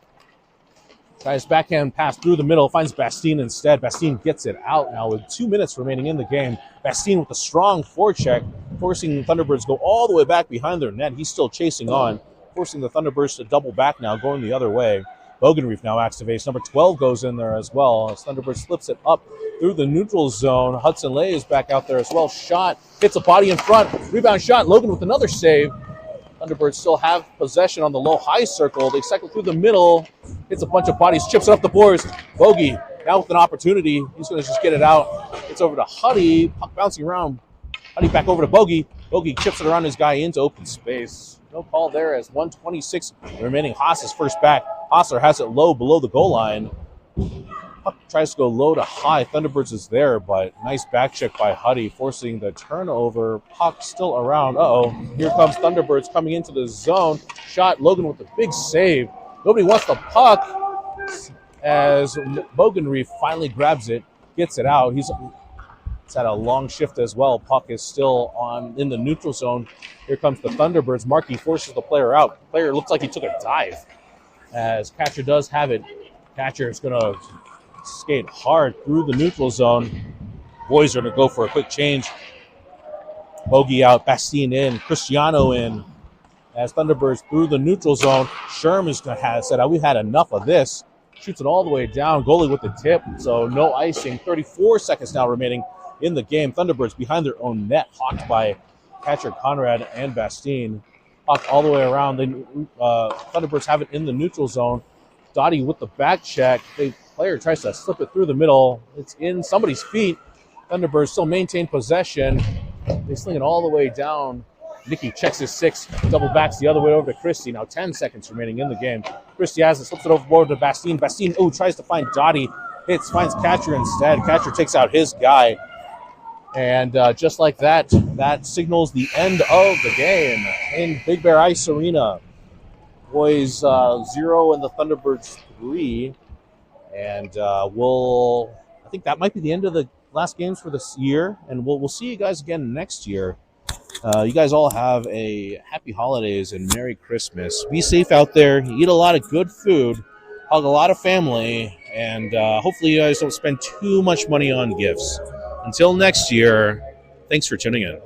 Tries backhand pass through the middle, finds Bastine instead. Bastine gets it out now with 2 minutes remaining in the game. Bastine with a strong forecheck, forcing Thunderbirds to go all the way back behind their net. He's still chasing on, forcing the Thunderbirds to double back now, going the other way. Bogenreef now activates. Number 12 goes in there as well. As Thunderbird slips it up through the neutral zone. Hudson Lay is back out there as well. Shot, hits a body in front. Rebound shot. Logan with another save. Thunderbirds still have possession on the low-high circle. They cycle through the middle. Hits a bunch of bodies. Chips it up the boards. Bogey now with an opportunity. He's going to just get it out. It's over to Huddy. Puck bouncing around. Huddy back over to Bogey. Bogey chips it around his guy into open space. No call there as 1:26 remaining. Haas is first back. Haasler has it low below the goal line. Puck tries to go low to high. Thunderbirds is there, but nice back check by Huddy, forcing the turnover. Puck still around. Uh-oh. Here comes Thunderbirds coming into the zone. Shot. Logan with a big save. Nobody wants the puck as Bogenreef finally grabs it, gets it out. He's had a long shift as well. Puck is still in the neutral zone. Here comes the Thunderbirds. Markey forces the player out. The player looks like he took a dive as Catcher does have it. Catcher is going to skate hard through the neutral zone. Boys are going to go for a quick change. Bogey out, Bastine in, Cristiano in. As Thunderbirds through the neutral zone, Sherman's going to said, we've had enough of this. Shoots it all the way down. Goalie with the tip, so no icing. 34 seconds now remaining in the game. Thunderbirds behind their own net, hawked by catcher Conrad and Bastine. Hawked all the way around. Thunderbirds have it in the neutral zone. Dottie with the back check. The player tries to slip it through the middle. It's in somebody's feet. Thunderbirds still maintain possession. They sling it all the way down. Nicky checks his 6, double backs the other way over to Christie. Now 10 seconds remaining in the game. Christie has it, slips it overboard to Bastine. Bastine, tries to find Dottie. Finds Catcher instead. Catcher takes out his guy. And just like that, that signals the end of the game in Big Bear Ice Arena. Boys 0 and the Thunderbirds 3. And I think that might be the end of the last games for this year. And we'll see you guys again next year. You guys all have a happy holidays and Merry Christmas. Be safe out there. Eat a lot of good food. Hug a lot of family. And hopefully you guys don't spend too much money on gifts. Until next year, thanks for tuning in.